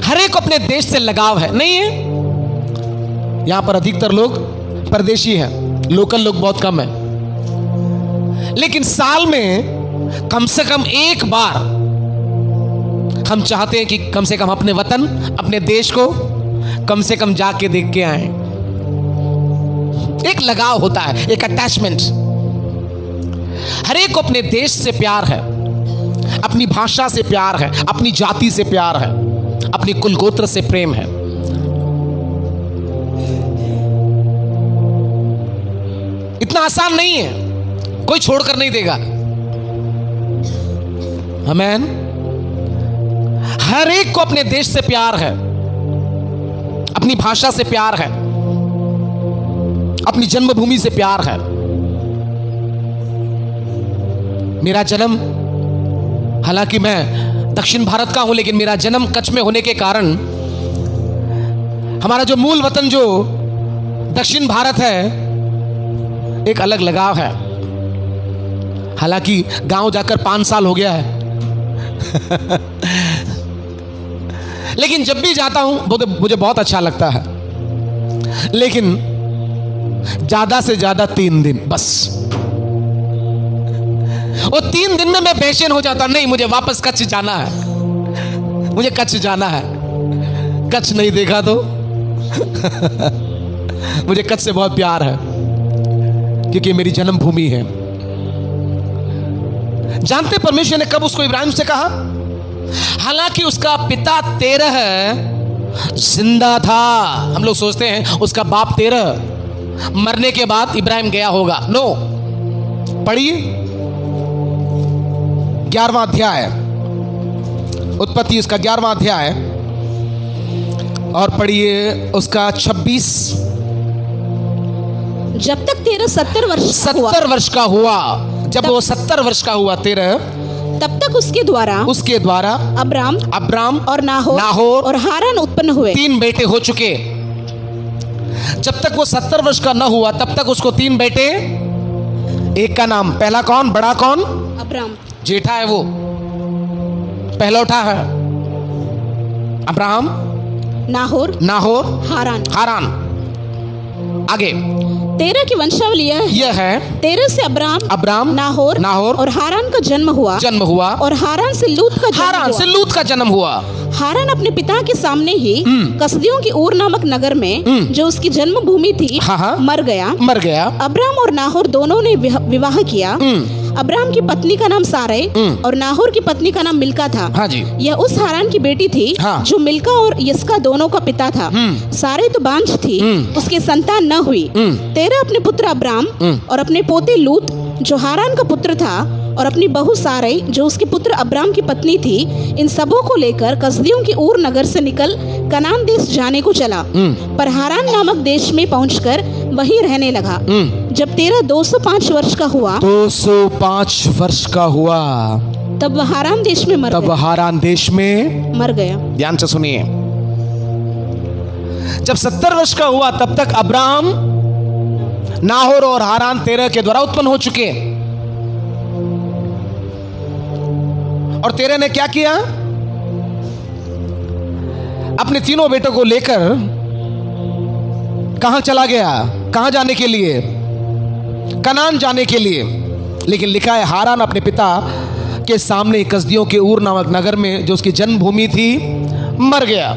हर एक को अपने देश से लगाव है, नहीं है? यहां पर अधिकतर लोग परदेशी हैं, लोकल लोग बहुत कम है। लेकिन साल में कम से कम एक बार हम चाहते हैं कि कम से कम अपने वतन, अपने देश को कम से कम जाके देख के आए। एक लगाव होता है, एक अटैचमेंट। हर एक को अपने देश से प्यार है, अपनी भाषा से प्यार है, अपनी जाति से प्यार है, अपनी कुल गोत्र से प्रेम है। इतना आसान नहीं है, कोई छोड़कर नहीं देगा। आमीन। हर एक को अपने देश से प्यार है, अपनी भाषा से प्यार है, अपनी जन्मभूमि से प्यार है। मेरा जन्म, हालांकि मैं दक्षिण भारत का हूं, लेकिन मेरा जन्म कच्छ में होने के कारण हमारा जो मूल वतन जो दक्षिण भारत है, एक अलग लगाव है। हालांकि गांव जाकर 5 साल हो गया है लेकिन जब भी जाता हूं मुझे बहुत अच्छा लगता है। लेकिन ज्यादा से ज्यादा 3 दिन बस। और 3 दिन में मैं बेचैन हो जाता, नहीं मुझे वापस कच्छ जाना है, मुझे कच्छ जाना है। कच्छ नहीं देखा तो मुझे कच्छ से बहुत प्यार है, क्योंकि मेरी जन्मभूमि है। जानते परमेश्वर ने कब उसको इब्राहिम से कहा? हालांकि उसका पिता 13 जिंदा था। हम लोग सोचते हैं उसका बाप 13 मरने के बाद इब्राहिम गया होगा। नो, पढ़िए 11वां अध्याय, उत्पत्ति उसका 11वां अध्याय और पढ़िए उसका 26। जब तक 70 वर्ष का हुआ, जब वो 70 वर्ष का हुआ 13, उसके द्वारा अब्राम और नाहोर और हारान उत्पन्न हुए। 3 बेटे हो चुके। जब तक वो 70 वर्ष का न हुआ तब तक उसको 3 बेटे, एक का नाम, पहला कौन, बड़ा कौन, अब्राम, जेठा है वो, पहला उठा है अब्राहम, नाहोर, हारान। आगे तेरह की वंशावली यह है, तेरह से अब्राम, नाहोर और हारान का जन्म हुआ और हारान से लूत का जन्म हुआ। हारान अपने पिता के सामने ही कसदियों की ऊर नामक नगर में जो उसकी जन्मभूमि थी मर गया। अब्राम और नाहोर दोनों ने विवाह किया। अब्राम की पत्नी का नाम सारै और नाहोर की पत्नी का नाम मिल्का था। हाँ जी। यह उस हारान की बेटी थी जो मिल्का और यस्का दोनों का पिता था। सारै तो बांझ थी, उसके संतान न हुई। तेरह अपने पुत्र अब्राम और अपने पोते लूत जो हारान का पुत्र था और अपनी बहू सारै जो उसके पुत्र अब्राम की पत्नी थी, इन सबों को लेकर कसदियों की ऊर नगर से निकल कनान देश जाने को चला। पर हारान नामक देश में पहुंचकर वहीं रहने लगा। जब तेरह 205 वर्ष का हुआ, 205 वर्ष का हुआ, तब वह हारान देश में मर गया। ध्यान से सुनिए। जब 70 वर्ष का हुआ तब तक अब्राम, नाहोर और हारान तेरह के द्वारा उत्पन्न हो चुके। और तेरह ने क्या किया, अपने तीनों बेटों को लेकर कहां चला गया, कहां जाने के लिए, कनान जाने के लिए। लेकिन लिखा है हारान अपने पिता के सामने कसदियों के ऊर नामक नगर में जो उसकी जन्मभूमि थी मर गया।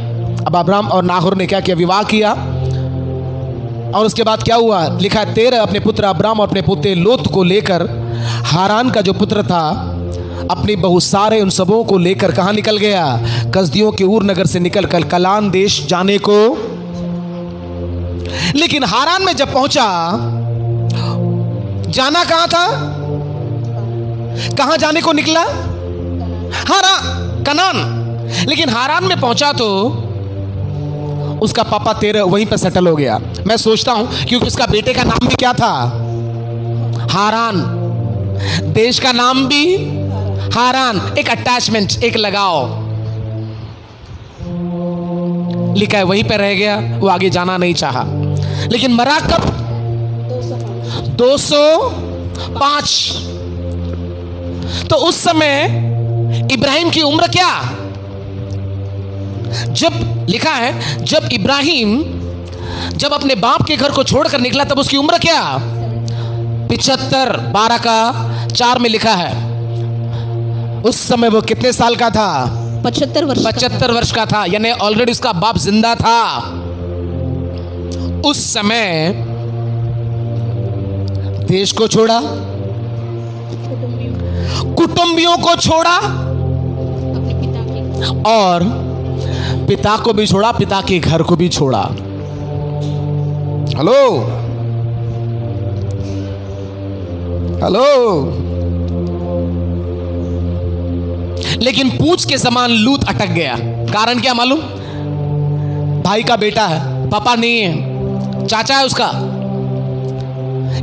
अब अब्राम और नाहोर ने क्या किया, विवाह किया। और उसके बाद क्या हुआ, लिखा है तेरह अपने पुत्र अब्राम और अपने पोते लोत को लेकर, हारान का जो पुत्र था अपनी बहू सारे, उन सबों को लेकर कहां निकल गया, कसदियों के ऊर नगर से निकल कर कलान देश जाने को। लेकिन हारान में जब पहुंचा, जाना कहां था, कहां जाने को निकला, कनान। लेकिन हारान में पहुंचा तो उसका पापा तेरह वहीं पर सेटल हो गया। मैं सोचता हूं क्योंकि उसका बेटे का नाम भी क्या था, हारान, देश का नाम भी हारान, एक अटैचमेंट, एक लगाव। लिखा है वहीं पर रह गया, वो आगे जाना नहीं चाहा। लेकिन मरा कब, 205। तो उस समय इब्राहिम की उम्र क्या, जब लिखा है जब इब्राहिम जब अपने बाप के घर को छोड़कर निकला तब उसकी उम्र क्या, 75। 12 का 4 में लिखा है। उस समय वो कितने साल का था, 75 वर्ष का था। यानी ऑलरेडी उसका बाप जिंदा था। उस समय देश को छोड़ा, कुटुंबियों को छोड़ा और पिता को भी छोड़ा, पिता के घर को भी छोड़ा। Hello hello. लेकिन पूंछ के समान लूत अटक गया। कारण क्या मालूम, भाई का बेटा है, पापा नहीं है, चाचा है उसका।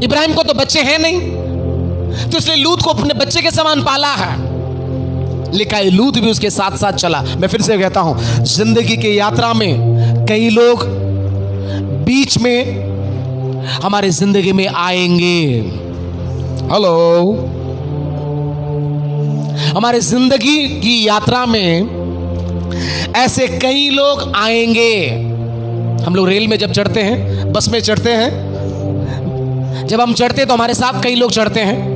इब्राहिम को तो बच्चे हैं नहीं, तो इसलिए लूत को अपने बच्चे के समान पाला है। लिखा है लूत भी उसके साथ साथ चला। मैं फिर से कहता हूं, जिंदगी की यात्रा में कई लोग बीच में हमारे जिंदगी में आएंगे। हेलो, हमारे जिंदगी की यात्रा में ऐसे कई लोग आएंगे। हम लोग रेल में जब चढ़ते हैं, बस में चढ़ते हैं, जब हम चढ़ते हैं तो हमारे साथ कई लोग चढ़ते हैं।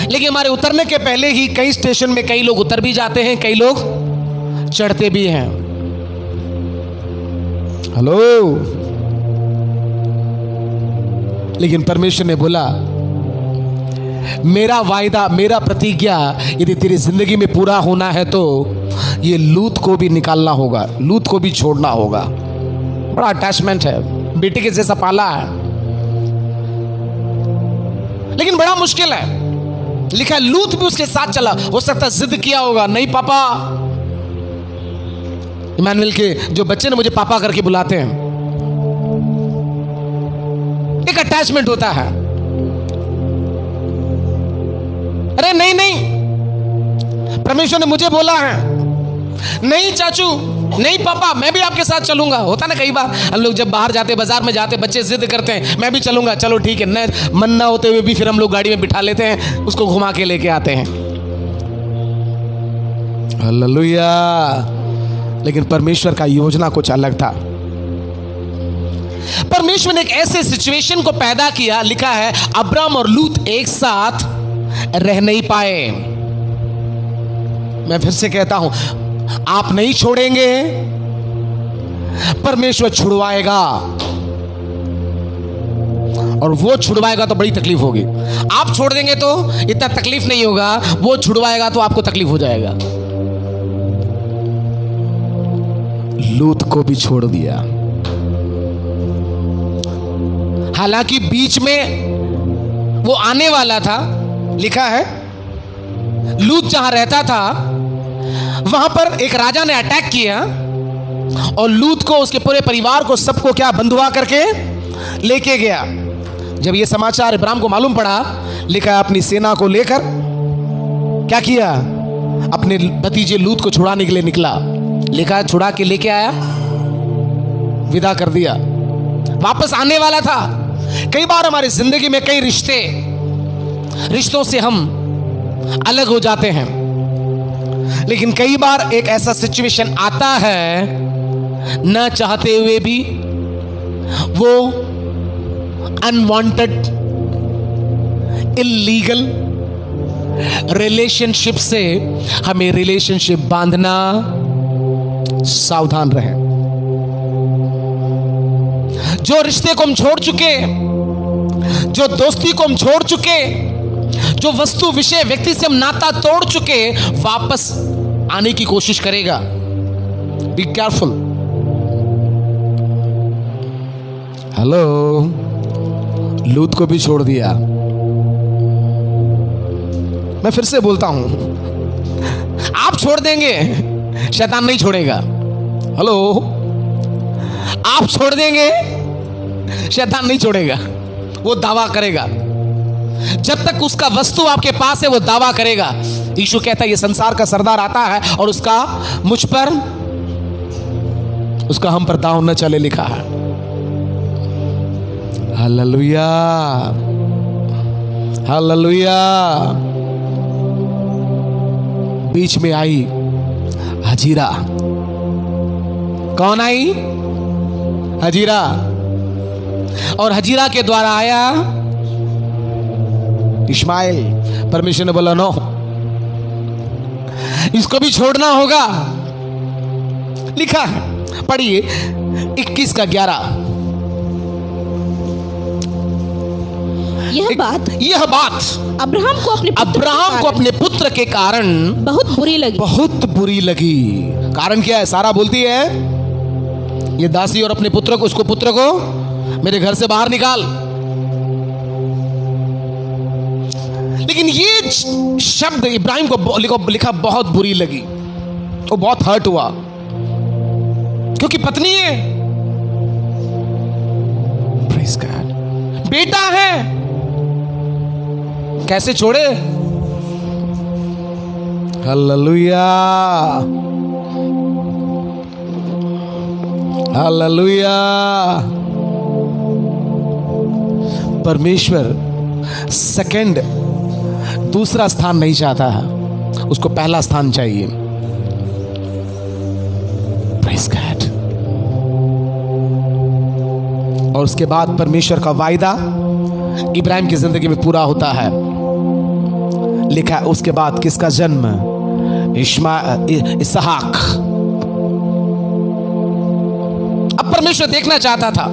लेकिन हमारे उतरने के पहले ही कई स्टेशन में कई लोग उतर भी जाते हैं, कई लोग चढ़ते भी हैं। हेलो। लेकिन परमेश्वर ने बोला, मेरा वायदा, मेरा प्रतिज्ञा यदि तेरी जिंदगी में पूरा होना है तो ये लूत को भी निकालना होगा, लूत को भी छोड़ना होगा। बड़ा अटैचमेंट है, बेटे के जैसा पाला है, लेकिन बड़ा मुश्किल है। लिखा लूत भी उसके साथ चला। हो सकता जिद किया होगा, नहीं पापा। इमानुएल के जो बच्चे ने मुझे पापा करके बुलाते हैं, एक अटैचमेंट होता है। अरे नहीं नहीं, परमेश्वर ने मुझे बोला है, नहीं चाचू, नहीं पापा, मैं भी आपके साथ चलूंगा। होता ना कई बार हम लोग जब बाहर जाते, बाजार में जाते, बच्चे जिद करते हैं मैं भी चलूंगा, चलो ठीक है, न मन ना होते हुए भी फिर हम लोग गाड़ी में बिठा लेते हैं, उसको घुमा के लेके आते हैं। हालेलुया। लेकिन परमेश्वर का योजना कुछ अलग था। परमेश्वर ने एक ऐसे सिचुएशन को पैदा किया, लिखा है अब्राम और लूत एक साथ रह नहीं पाए। मैं फिर से कहता हूं, आप नहीं छोड़ेंगे, परमेश्वर छुड़वाएगा, और वो छुड़वाएगा तो बड़ी तकलीफ होगी। आप छोड़ देंगे तो इतना तकलीफ नहीं होगा, वो छुड़वाएगा तो आपको तकलीफ हो जाएगा। लूत को भी छोड़ दिया, हालांकि बीच में वो आने वाला था। लिखा है लूत जहां रहता था वहां पर एक राजा ने अटैक किया और लूत को, उसके पूरे परिवार को, सबको क्या बंधुआ करके लेके गया। जब ये समाचार इब्राहिम को मालूम पड़ा, लिखा है अपनी सेना को लेकर क्या किया, अपने भतीजे लूत को छुड़ाने के लिए निकला। लिखा है छुड़ा के लेके आया, विदा कर दिया, वापस आने वाला था। कई बार हमारी जिंदगी में कई रिश्तों से हम अलग हो जाते हैं, लेकिन कई बार एक ऐसा सिचुएशन आता है न चाहते हुए भी, वो अनवांटेड इल्लीगल रिलेशनशिप से हमें रिलेशनशिप बांधना। सावधान रहें। जो रिश्ते को हम छोड़ चुके, जो दोस्ती को हम छोड़ चुके, जो वस्तु विषय व्यक्ति से हम नाता तोड़ चुके, वापस आने की कोशिश करेगा। Be careful. हेलो, लूत को भी छोड़ दिया। मैं फिर से बोलता हूं, आप छोड़ देंगे, शैतान नहीं छोड़ेगा। हेलो, आप छोड़ देंगे, शैतान नहीं छोड़ेगा। वो दावा करेगा, जब तक उसका वस्तु आपके पास है वो दावा करेगा। यीशु कहता है ये संसार का सरदार आता है और उसका मुझ पर, उसका हम पर दांव न चले, लिखा है। Hallelujah, hallelujah. बीच में आई हजीरा। कौन आई? हजीरा। और हजीरा के द्वारा आया इश्माइल। परमेश्वर ने बोला नो, इसको भी छोड़ना होगा। लिखा है, पढ़िए 21:11। यह बात अब्राहम को अपने पुत्र के कारण बहुत बुरी लगी। बहुत बुरी लगी। कारण क्या है? सारा बोलती है ये दासी और अपने पुत्र को, उसको पुत्र को मेरे घर से बाहर निकाल। लेकिन ये शब्द इब्राहिम को लिखा बहुत बुरी लगी। वो बहुत हर्ट हुआ, क्योंकि पत्नी है, प्रेज़ गॉड, बेटा है, कैसे छोड़े? Hallelujah, hallelujah. परमेश्वर सेकंड, दूसरा स्थान नहीं चाहता है, उसको पहला स्थान चाहिए। Praise God. और उसके बाद परमेश्वर का वायदा इब्राहिम की जिंदगी में पूरा होता है। लिखा है उसके बाद किसका जन्म? इसहाक। अब परमेश्वर देखना चाहता था,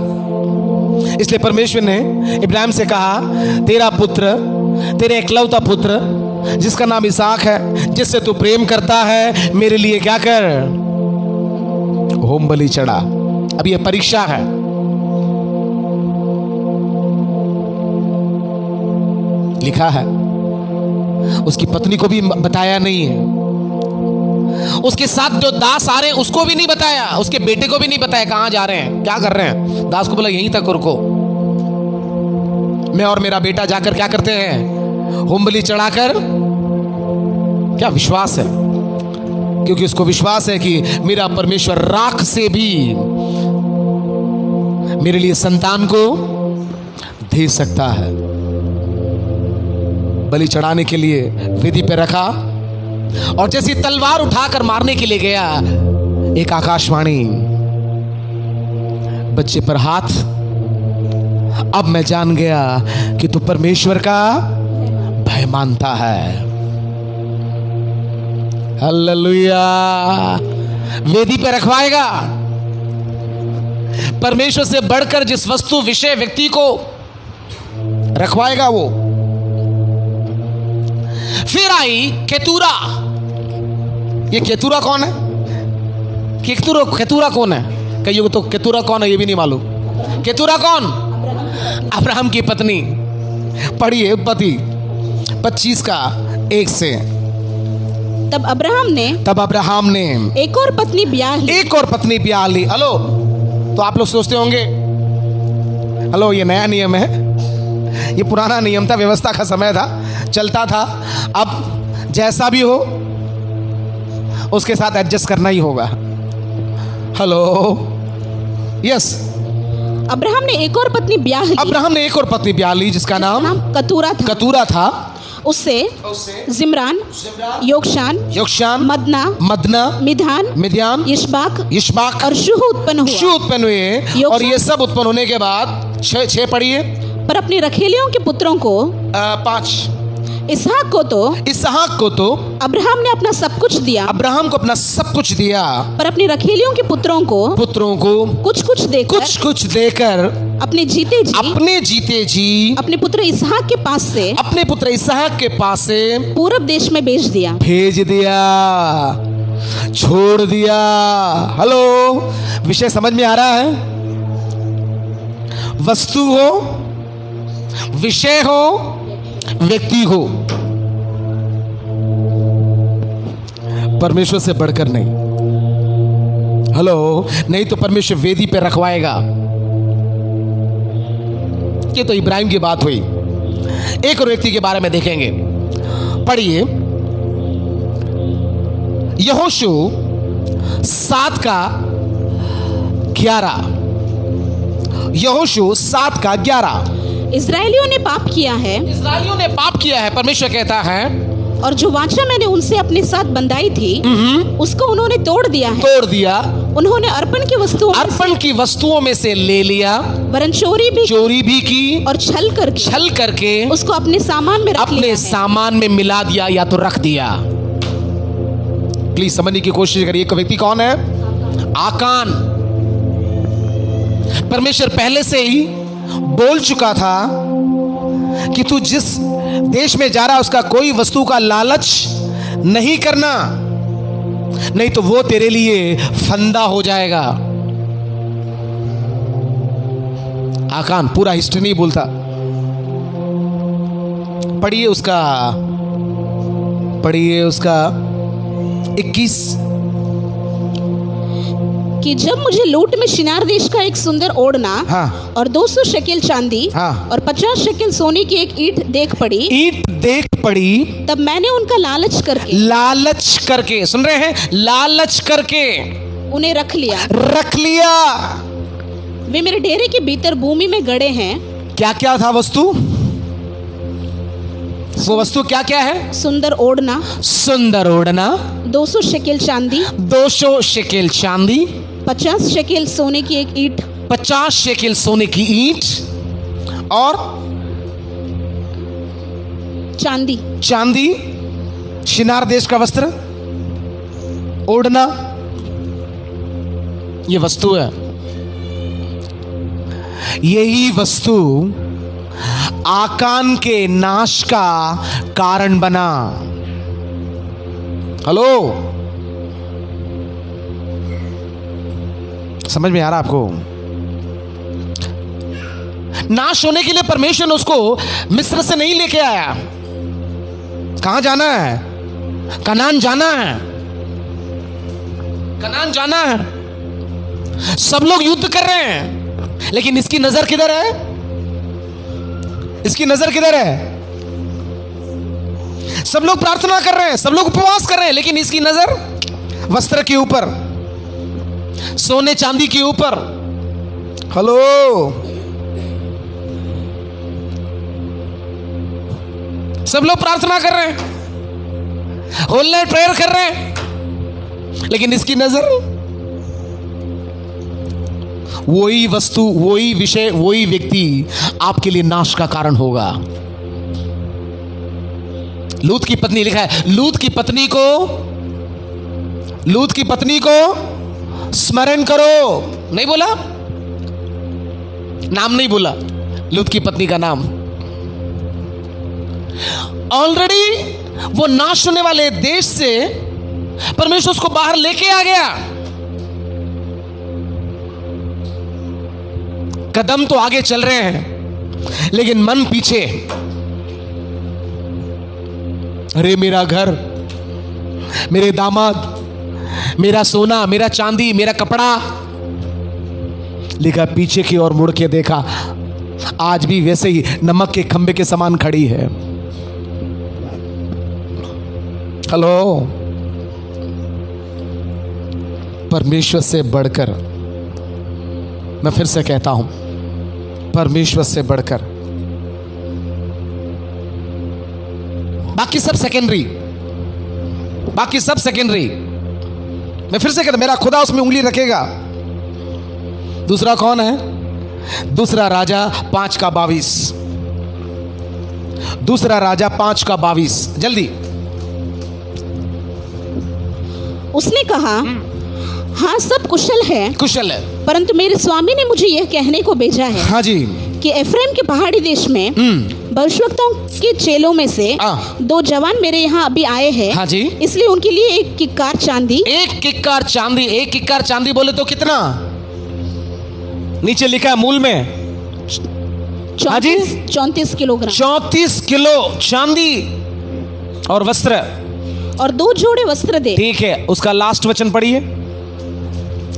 इसलिए परमेश्वर ने इब्राहिम से कहा तेरा पुत्र, तेरे एकलौता पुत्र जिसका नाम इसहाक है, जिससे तू प्रेम करता है, मेरे लिए क्या कर, होम बलि चढ़ा। अब यह परीक्षा है। लिखा है उसकी पत्नी को भी बताया नहीं है, उसके साथ जो दास आ रहे हैं उसको भी नहीं बताया, उसके बेटे को भी नहीं बताया कहां जा रहे हैं, क्या कर रहे हैं। दास को बोला यहीं तक रुको, मैं और मेरा बेटा जाकर क्या करते हैं, होम बलि चढ़ाकर क्या विश्वास है, क्योंकि उसको विश्वास है कि मेरा परमेश्वर राख से भी मेरे लिए संतान को दे सकता है। बलि चढ़ाने के लिए वेदी पे रखा, और जैसी तलवार उठाकर मारने के लिए गया, एक आकाशवाणी, बच्चे पर हाथ, अब मैं जान गया कि तू परमेश्वर का भय मानता है। हालेलुया। वेदी पे रखवाएगा। परमेश्वर से बढ़कर जिस वस्तु, विषय, व्यक्ति को रखवाएगा वो। फिर आई केतुरा। ये केतुरा कौन है? केतुरा कौन है? कईयों को तो केतुरा कौन है ये भी नहीं मालूम। केतुरा कौन? अब्राहम की पत्नी। पढ़िए उत्पत्ति 25 का 1 से। तब अब्राहम ने एक और पत्नी ब्याह ली। हेलो, तो आप लोग सोचते होंगे हेलो ये नया नियम है, ये पुराना नियम था, व्यवस्था का समय था, चलता था। अब जैसा भी हो उसके साथ एडजस्ट करना ही होगा। Hello, yes. अब्राहम ने एक और पत्नी ब्याह ली जिसका नाम कतूरा था। उससे जिम्रान, योक्षान, मदना, मिद्यान, यिशबाक और शूह उत्पन्न हुए। और ये सब उत्पन्न होने के बाद 6 पढ़िए। पर अपनी रखेलियों के पुत्रों को 5 इसहाक को तो अब्राहम ने अपना सब कुछ दिया। पर अपनी रखेलियों के पुत्रों को कुछ कुछ देकर अपने जीते जी अपने पुत्र इसहाक के पास से पूरब देश में भेज दिया, छोड़ दिया। हेलो, विषय समझ में आ रहा है? वस्तु हो, विषय हो, व्यक्ति हो, परमेश्वर से बढ़कर नहीं। हेलो, नहीं तो परमेश्वर वेदी पे रखवाएगा। ये तो इब्राहिम की बात हुई। एक और व्यक्ति के बारे में देखेंगे। पढ़िए यहोशू 7 का 11। यहोशू 7 का 11। इस्राएलियों ने पाप किया है, परमेश्वर कहता है, और जो वाचा मैंने उनसे अपने साथ बंधाई थी उसको उन्होंने तोड़ दिया। उन्होंने अर्पण की वस्तुओं में से ले लिया, वरन चोरी भी की और छल करके उसको अपने सामान में मिला दिया या तो रख दिया। प्लीज समझने की कोशिश करिए। एक व्यक्ति कौन है? आकान। परमेश्वर पहले से ही बोल चुका था कि तू जिस देश में जा रहा है उसका कोई वस्तु का लालच नहीं करना, नहीं तो वो तेरे लिए फंदा हो जाएगा। आकान पूरा हिस्ट्री नहीं बोलता। पढ़िए उसका 21 कि जब मुझे लूट में शिनार देश का एक सुंदर ओढ़ना और 200 शेकेल चांदी और 50 शेकेल सोने की एक ईंट देख पड़ी, तब मैंने उनका लालच करके सुन रहे हैं? लालच करके उन्हें रख लिया। वे मेरे डेरे के भीतर भूमि में गड़े हैं। क्या था वस्तु? वो वस्तु क्या है? सुंदर ओढ़ना 200 शेकेल चांदी 50 शेकेल सोने की एक ईंट 50 शेकेल सोने की ईंट और चांदी शिनार देश का वस्त्र ओढ़ना, ये वस्तु है। यही वस्तु आकान के नाश का कारण बना। हेलो, समझ में आ रहा आपको? नाश होने के लिए परमेश्वर ने उसको मिस्र से नहीं लेके आया। कहां जाना है? कनान जाना है। सब लोग युद्ध कर रहे हैं, लेकिन इसकी नजर किधर है? सब लोग प्रार्थना कर रहे हैं, सब लोग उपवास कर रहे हैं, लेकिन इसकी नजर वस्त्र के ऊपर, सोने चांदी के ऊपर। हेलो, सब लोग प्रार्थना कर रहे हैं, होल नाइट प्रेयर कर रहे हैं, लेकिन इसकी नजर वही वस्तु, वही विषय, वही व्यक्ति आपके लिए नाश का कारण होगा। लूत की पत्नी, लिखा है लूत की पत्नी को स्मरण करो। नहीं बोला, नाम नहीं बोला, लूत की पत्नी का नाम। ऑलरेडी वो नाश होने वाले देश से परमेश्वर उसको बाहर लेके आ गया। कदम तो आगे चल रहे हैं, लेकिन मन पीछे। अरे मेरा घर, मेरे दामाद, मेरा सोना, मेरा चांदी, मेरा कपड़ा। लिखा पीछे की ओर मुड़ के देखा, आज भी वैसे ही नमक के खंबे के समान खड़ी है। हेलो, परमेश्वर से बढ़कर, मैं फिर से कहता हूं, परमेश्वर से बढ़कर बाकी सब सेकेंडरी, बाकी सब सेकेंडरी। मैं फिर से कहता, मेरा खुदा उसमें उंगली रखेगा। दूसरा कौन है? दूसरा राजा 5:22। दूसरा राजा 5:22, जल्दी। उसने कहा, हाँ सब कुशल है, कुशल है, परंतु मेरे स्वामी ने मुझे यह कहने को भेजा है, हाँ जी, कि एफ्राइम के पहाड़ी देश में भविष्यवक्ताओं के चेलों में से 2 जवान मेरे यहाँ अभी आए हैं, हाँ जी, इसलिए उनके लिए एक किक्कार चांदी। एक किक्कार चांदी, एक किक्कार चांदी बोले तो कितना? नीचे लिखा है मूल में, हाँ जी, 34 किलोग्राम, 34 किलो चांदी और वस्त्र, और 2 जोड़े वस्त्र दे। ठीक है, उसका लास्ट वचन पढ़िए,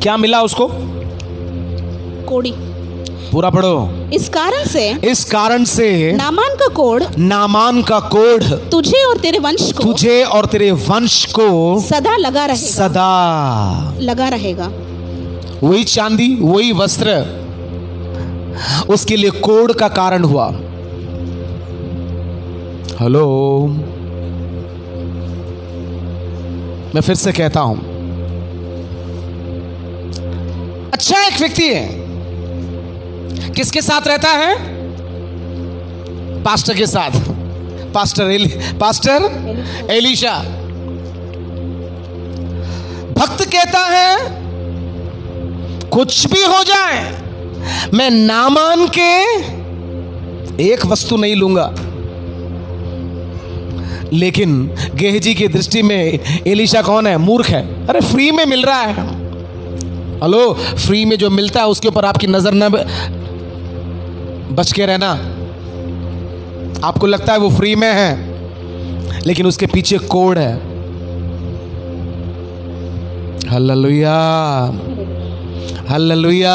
क्या मिला उसको? कोड़ी। पूरा पढ़ो। इस कारण से नामान का कोढ़ तुझे और तेरे वंश को सदा लगा रहेगा। वही चांदी, वही वस्त्र उसके लिए कोढ़ का कारण हुआ। हेलो, मैं फिर से कहता हूं, अच्छा एक व्यक्ति है, किसके साथ रहता है? पास्टर के साथ, पास्टर एलीशा। भक्त कहता है, कुछ भी हो जाए मैं नामान के एक वस्तु नहीं लूंगा। लेकिन गेहजी की दृष्टि में एलीशा कौन है? मूर्ख है। अरे फ्री में मिल रहा है। हेलो, फ्री में जो मिलता है उसके ऊपर आपकी नजर न बच के रहना। आपको लगता है वो फ्री में है, लेकिन उसके पीछे कोड है। Hallelujah, hallelujah.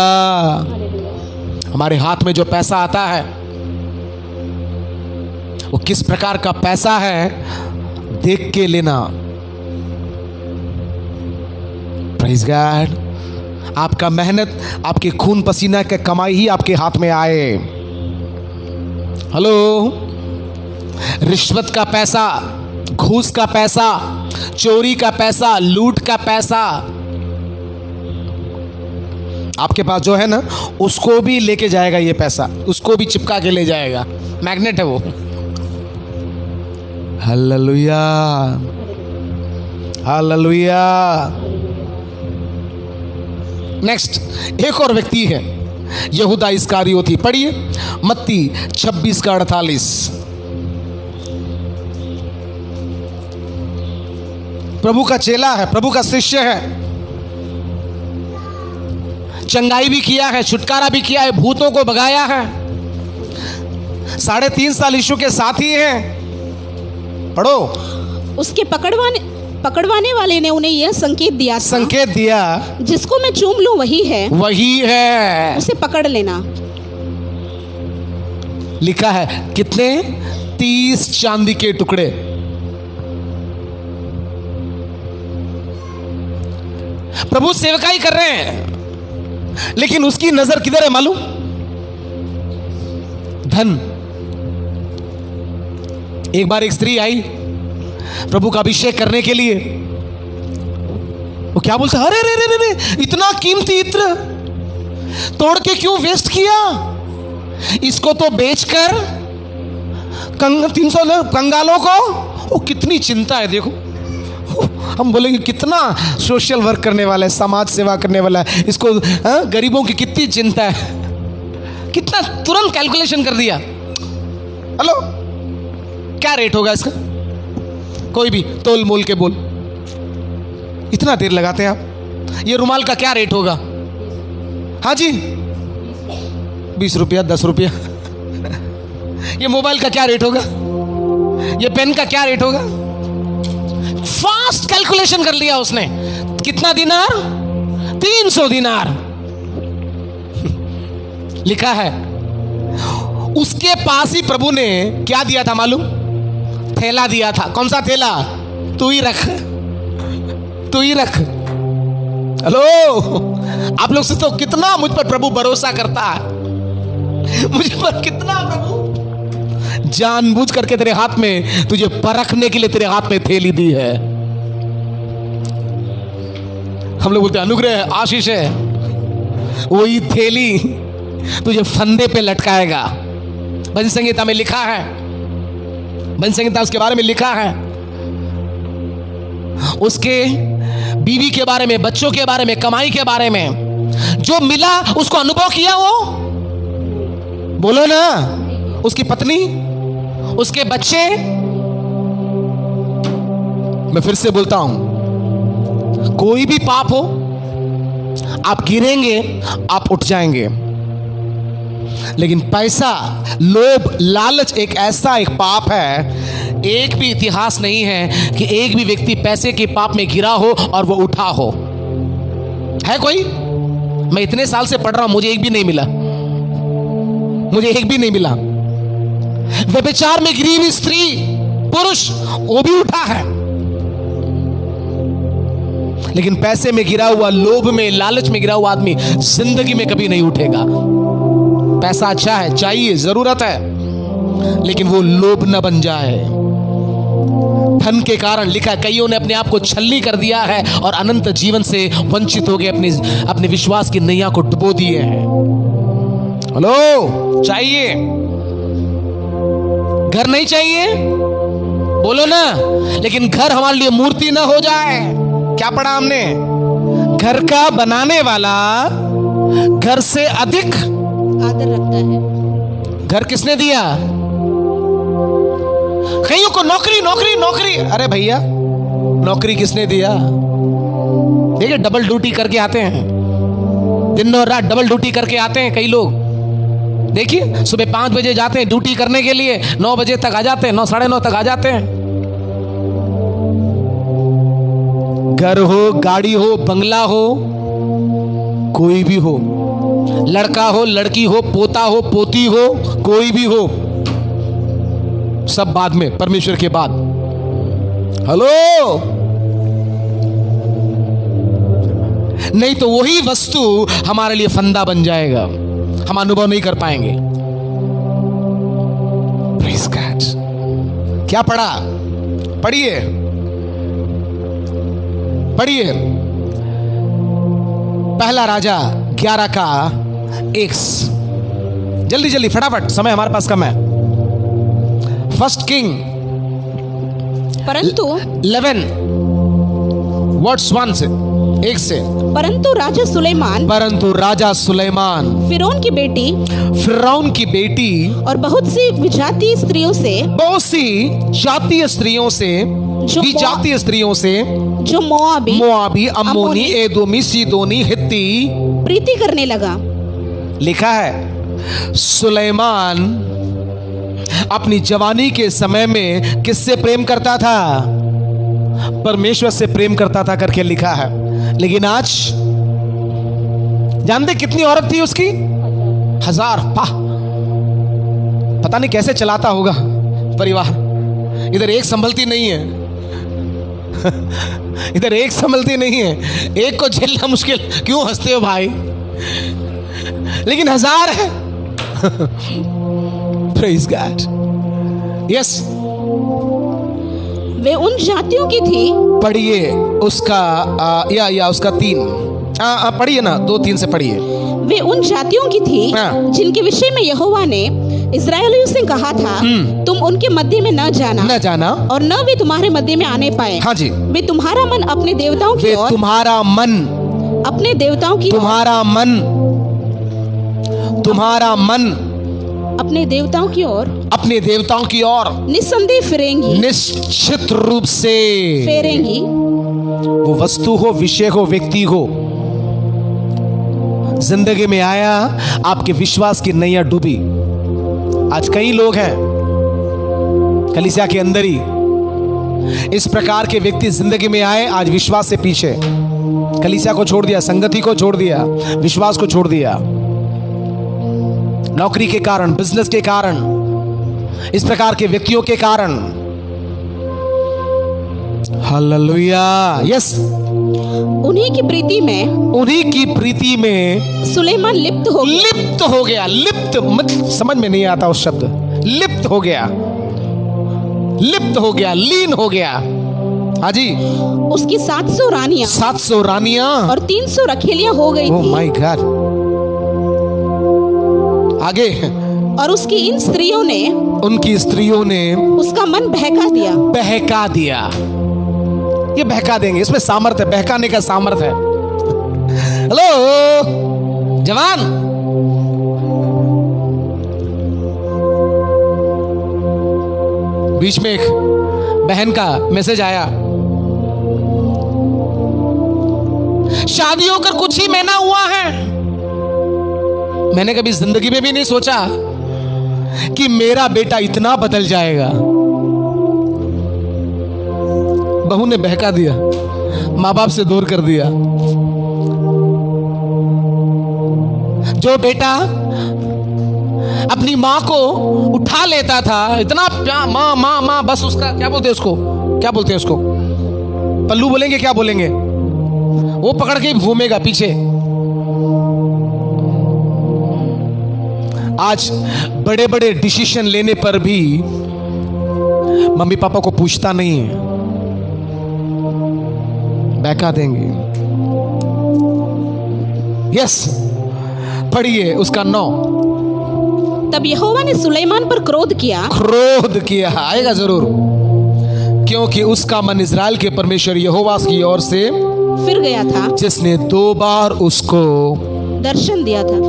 हमारे हाथ में जो पैसा आता है वो किस प्रकार का पैसा है देख के लेना। Praise God. आपका मेहनत, आपके खून पसीना के कमाई ही आपके हाथ में आए। हेलो, रिश्वत का पैसा, घूस का पैसा, चोरी का पैसा, लूट का पैसा आपके पास जो है ना, उसको भी लेके जाएगा ये पैसा, उसको भी चिपका के ले जाएगा। मैग्नेट है वो। Hallelujah, hallelujah. नेक्स्ट एक और व्यक्ति है, यहूदा इस्करियोती। पढ़िए मत्ती 26:48। प्रभु का चेला है, प्रभु का शिष्य है, चंगाई भी किया है, छुटकारा भी किया है, भूतों को भगाया है, 3.5 साल यीशु के साथ ही है। पढ़ो। उसके पकड़वाने वाले ने उन्हें यह संकेत दिया, जिसको मैं चूम लूं वही है, उसे पकड़ लेना। लिखा है कितने? 30 चांदी के टुकड़े। प्रभु सेवकाई कर रहे हैं, लेकिन उसकी नजर किधर है मालूम? धन। एक बार एक स्त्री आई प्रभु का अभिषेक करने के लिए। वो क्या बोलता, अरे रे रे रे, इतना कीमती इत्र तोड़ के क्यों वेस्ट किया? इसको तो बेचकर 300 कंगालों को। वो कितनी चिंता है देखो। हम बोलेंगे कितना सोशल वर्क करने वाला है, समाज सेवा करने वाला है, इसको गरीबों की कितनी चिंता है। कितना तुरंत कैलकुलेशन कर दिया। हेलो, क्या रेट होगा इसका? कोई भी तोल मोल के बोल। इतना देर लगाते हैं आप। ये रुमाल का क्या रेट होगा? हाँ जी, 20 रुपया, 10 रुपया। ये मोबाइल का क्या रेट होगा? ये पेन का क्या रेट होगा? फास्ट कैलकुलेशन कर लिया उसने। कितना दिनार? 300 दिनार। लिखा है उसके पास ही प्रभु ने क्या दिया था मालूम? थैला दिया था। कौन सा थैला? तू ही रख, तू ही रख। हेलो, आप लोग सोचते हो कितना मुझ पर प्रभु भरोसा करता है, मुझ पर कितना प्रभु जानबूझ करके तेरे हाथ में, तुझे परखने के लिए तेरे हाथ में थैली दी है। हम लोग बोलते हैं अनुग्रह है, आशीष है। वही थैली तुझे फंदे पे लटकाएगा। भजन संहिता में लिखा है, भजन संहिता उसके बारे में लिखा है, उसके बीवी के बारे में, बच्चों के बारे में, कमाई के बारे में। जो मिला उसको अनुभव किया वो। बोलो ना, उसकी पत्नी, उसके बच्चे। मैं फिर से बोलता हूं, कोई भी पाप हो, आप गिरेंगे, आप उठ जाएंगे। लेकिन पैसा, लोभ, लालच एक ऐसा एक पाप है, एक भी इतिहास नहीं है कि एक भी व्यक्ति पैसे के पाप में गिरा हो और वो उठा हो। है कोई? मैं इतने साल से पढ़ रहा हूं, मुझे एक भी नहीं मिला, मुझे एक भी नहीं मिला। व्यभिचार में गिरी हुई स्त्री, पुरुष, वो भी उठा है। लेकिन पैसे में गिरा हुआ, लोभ में, लालच में गिरा हुआ आदमी जिंदगी में कभी नहीं उठेगा। पैसा अच्छा है, चाहिए, जरूरत है, लेकिन वो लोभ न बन जाए। धन के कारण लिखा, कईयों ने अपने आप को छलनी कर दिया है और अनंत जीवन से वंचित हो गए, अपने विश्वास की नैया को डुबो दिए हैं। हेलो, चाहिए? घर नहीं चाहिए? बोलो ना। लेकिन घर हमारे लिए मूर्ति ना हो जाए। क्या पढ़ा हमने? घर का बनाने वाला घर से अधिक आदर रखता है। घर किसने दिया? कईयों को नौकरी नौकरी नौकरी। अरे भैया, नौकरी किसने दिया? देखिए, डबल ड्यूटी करके आते हैं, दिन और रात डबल ड्यूटी करके आते हैं कई लोग। देखिए, सुबह 5 बजे जाते हैं ड्यूटी करने के लिए, 9 बजे तक आ जाते हैं, 9, साढ़े 9 तक आ जाते हैं। घर हो, गाड़ी हो, बंगला हो, कोई भी हो, लड़का हो, लड़की हो, पोता हो, पोती हो, कोई भी हो, सब बाद में, परमेश्वर के बाद। हेलो, नहीं तो वही वस्तु हमारे लिए फंदा बन जाएगा, हम अनुभव नहीं कर पाएंगे। Praise God। क्या पढ़ा? पढ़िए, पढ़िए। पहला राजा 11 का 1। जल्दी जल्दी, फटाफट, समय हमारे पास कम है। फर्स्ट किंग परंतु 11 वर्ड्स 1 से 1 से। परंतु राजा सुलेमान फिरौन की बेटी और बहुत सी विजातीय स्त्रियों से जो मोआबी, अम्मोनी, एदोमी, सीदोनी, हित्ती प्रीति करने लगा। लिखा है, सुलेमान अपनी जवानी के समय में किससे प्रेम करता था? परमेश्वर से प्रेम करता था करके लिखा है। लेकिन आज जानते कितनी औरत थी उसकी? 1000। पता नहीं कैसे चलाता होगा परिवार। इधर एक संभलती नहीं है। इधर एक संभलती नहीं है, एक को झेलना मुश्किल। क्यों हंसते हो भाई? लेकिन 1000 है। Praise God. यस, वे उन जातियों की थी। पढ़िए उसका या उसका 3 पढ़िए ना, 2-3 से पढ़िए। वे उन जातियों की थी जिनके विषय में यहोवा ने इस्राएलियों से कहा था, तुम उनके मध्य में न जाना और न वे तुम्हारे मध्य में आने पाए। हाँ जी। वे तुम्हारा मन अपने देवताओं की ओर, तुम्हारा मन अपने देवताओं की, तुम्हारा मन अपने देवताओं की ओर, अपने देवताओं की ओर निस्संदेह फिरेंगी, निश्चित रूप से फेरेंगी। वो वस्तु हो, विषय हो, व्यक्ति हो, जिंदगी में आया, आपके विश्वास की नैया डूबी। आज कई लोग हैं कलीसिया के अंदर ही, इस प्रकार के व्यक्ति जिंदगी में आए, आज विश्वास से पीछे, कलीसिया को छोड़ दिया, संगति को छोड़ दिया, विश्वास को छोड़ दिया, नौकरी के कारण, बिजनेस के कारण, इस प्रकार के व्यक्तियों के कारण। हालेलुया। यस, उन्हीं की प्रीति में सुलेमान लिप्त हो गया। लिप्त समझ में नहीं आता उस शब्द, लिप्त हो गया, लीन हो गया। हाँ जी। उसकी 700 रानियां और 300 रखेलियां हो गई थी। My God. आगे। और उनकी स्त्रियों ने उसका मन बहका दिया। ये बहका देंगे, इसमें सामर्थ है, बहकाने का सामर्थ है। हेलो जवान, बीच में एक बहन का मैसेज आया, शादी होकर कुछ ही महीना हुआ है। मैंने कभी जिंदगी में भी नहीं सोचा कि मेरा बेटा इतना बदल जाएगा। बहू ने बहका दिया, माँ बाप से दूर कर दिया। जो बेटा अपनी माँ को उठा लेता था, इतना माँ माँ माँ, बस उसका क्या बोलते हैं उसको पल्लू बोलेंगे, क्या बोलेंगे, वो पकड़ के घूमेगा पीछे। आज बड़े बड़े डिसीजन लेने पर भी मम्मी पापा को पूछता नहीं है, बहका देंगे। यस, पढ़िए उसका 9। तब यहोवा ने सुलेमान पर क्रोध किया, आएगा जरूर, क्योंकि उसका मन इज़राइल के परमेश्वर यहोवा की ओर से फिर गया था, जिसने 2 बार उसको दर्शन दिया था।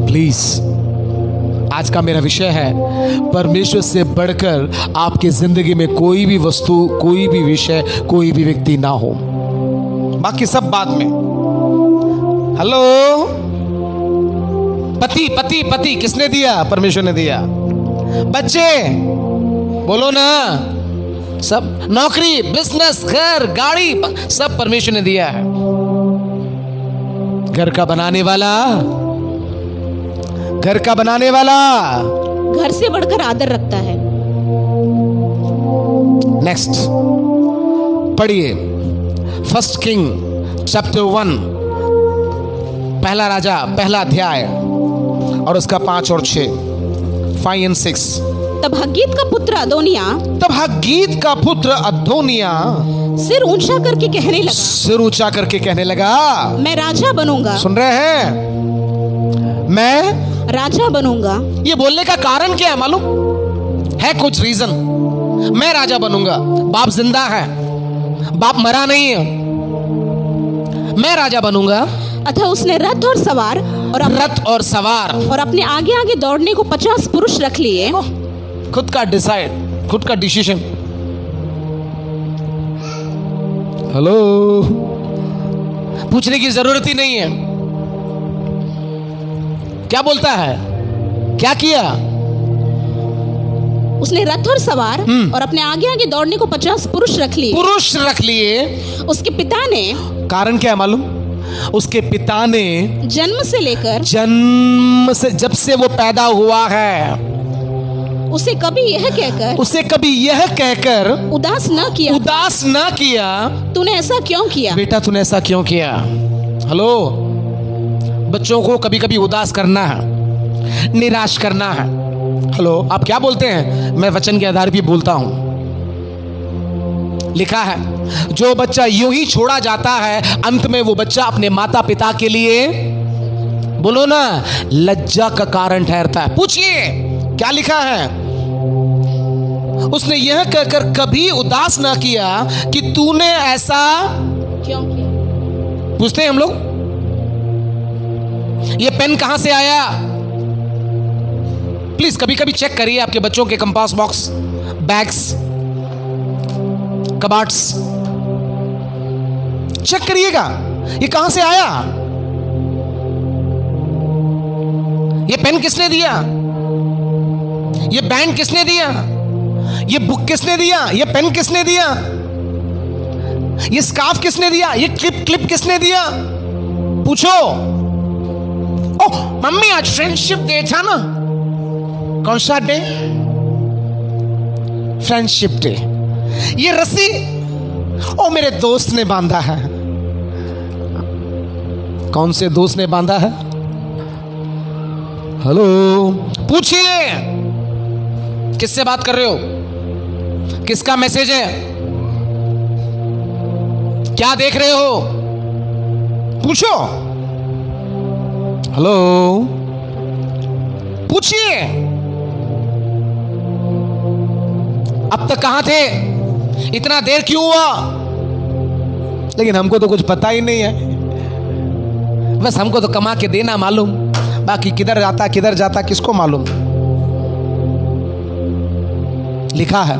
प्लीज, आज का मेरा विषय है, परमेश्वर से बढ़कर आपकी जिंदगी में कोई भी वस्तु, कोई भी विषय, कोई भी व्यक्ति ना हो, बाकी सब बाद में। हेलो, पति किसने दिया? परमेश्वर ने दिया। बच्चे बोलो ना, सब नौकरी, बिजनेस, घर, गाड़ी, सब परमेश्वर ने दिया है। घर का बनाने वाला घर से बढ़कर आदर रखता है। नेक्स्ट पढ़िए 1 किंग चैप्टर 1, पहला राजा, पहला अध्याय और उसका 5 और 6, 5 और 6। तब हग्गीत का पुत्र अदोनिया सिर ऊंचा करके कहने लगा, मैं राजा बनूंगा। सुन रहे हैं? मैं राजा बनूंगा। ये बोलने का कारण क्या है मालूम है? कुछ रीजन। मैं राजा बनूंगा। बाप जिंदा है, बाप मरा नहीं है। मैं राजा बनूंगा। अतः उसने रथ और सवार और अपने आगे दौड़ने को 50 पुरुष रख लिए। खुद का डिसीजन। हेलो, पूछने की जरूरत ही नहीं है। क्या बोलता है? क्या किया? उसने रथ और सवार और अपने आगे दौड़ने को 50 पुरुष रख लिए। उसके पिता ने, कारण क्या है मालूम? उसके पिता ने जन्म से जब से वो पैदा हुआ है, उसे कभी यह कहकर उदास न किया तूने ऐसा क्यों किया? बेटा तूने ऐसा क्यों किया? हेलो, बच्चों को कभी कभी उदास करना है, निराश करना है। हेलो, आप क्या बोलते हैं? मैं वचन के आधार पे बोलता हूं। लिखा है, जो बच्चा यूं ही छोड़ा जाता है, अंत में वो बच्चा अपने माता पिता के लिए, बोलो ना, लज्जा का कारण ठहरता है। पूछिए क्या लिखा है। उसने यह कहकर कभी उदास ना किया कि तूने ऐसा क्यों किया? पूछते हैं हम लोग, ये पेन कहां से आया? प्लीज कभी कभी चेक करिए आपके बच्चों के कंपास बॉक्स, बैग्स, कबाट्स, चेक करिएगा ये कहां से आया। ये पेन किसने दिया? ये बैंड किसने दिया? ये बुक किसने दिया? ये पेन किसने दिया? ये स्कार्फ किसने दिया? ये क्लिप किसने दिया? पूछो। ओह मम्मी, आज फ्रेंडशिप डे था ना। कौन सा डे? Friendship day. ये रस्सी ओ मेरे दोस्त ने बांधा है। कौन से दोस्त ने बांधा है? हेलो, पूछिए किससे बात कर रहे हो? किसका मैसेज है? क्या देख रहे हो? पूछो। हेलो, पूछिए। अब तक कहां थे? इतना देर क्यों हुआ? लेकिन हमको तो कुछ पता ही नहीं है। बस हमको तो कमा के देना मालूम, बाकी किधर जाता किसको मालूम। लिखा है,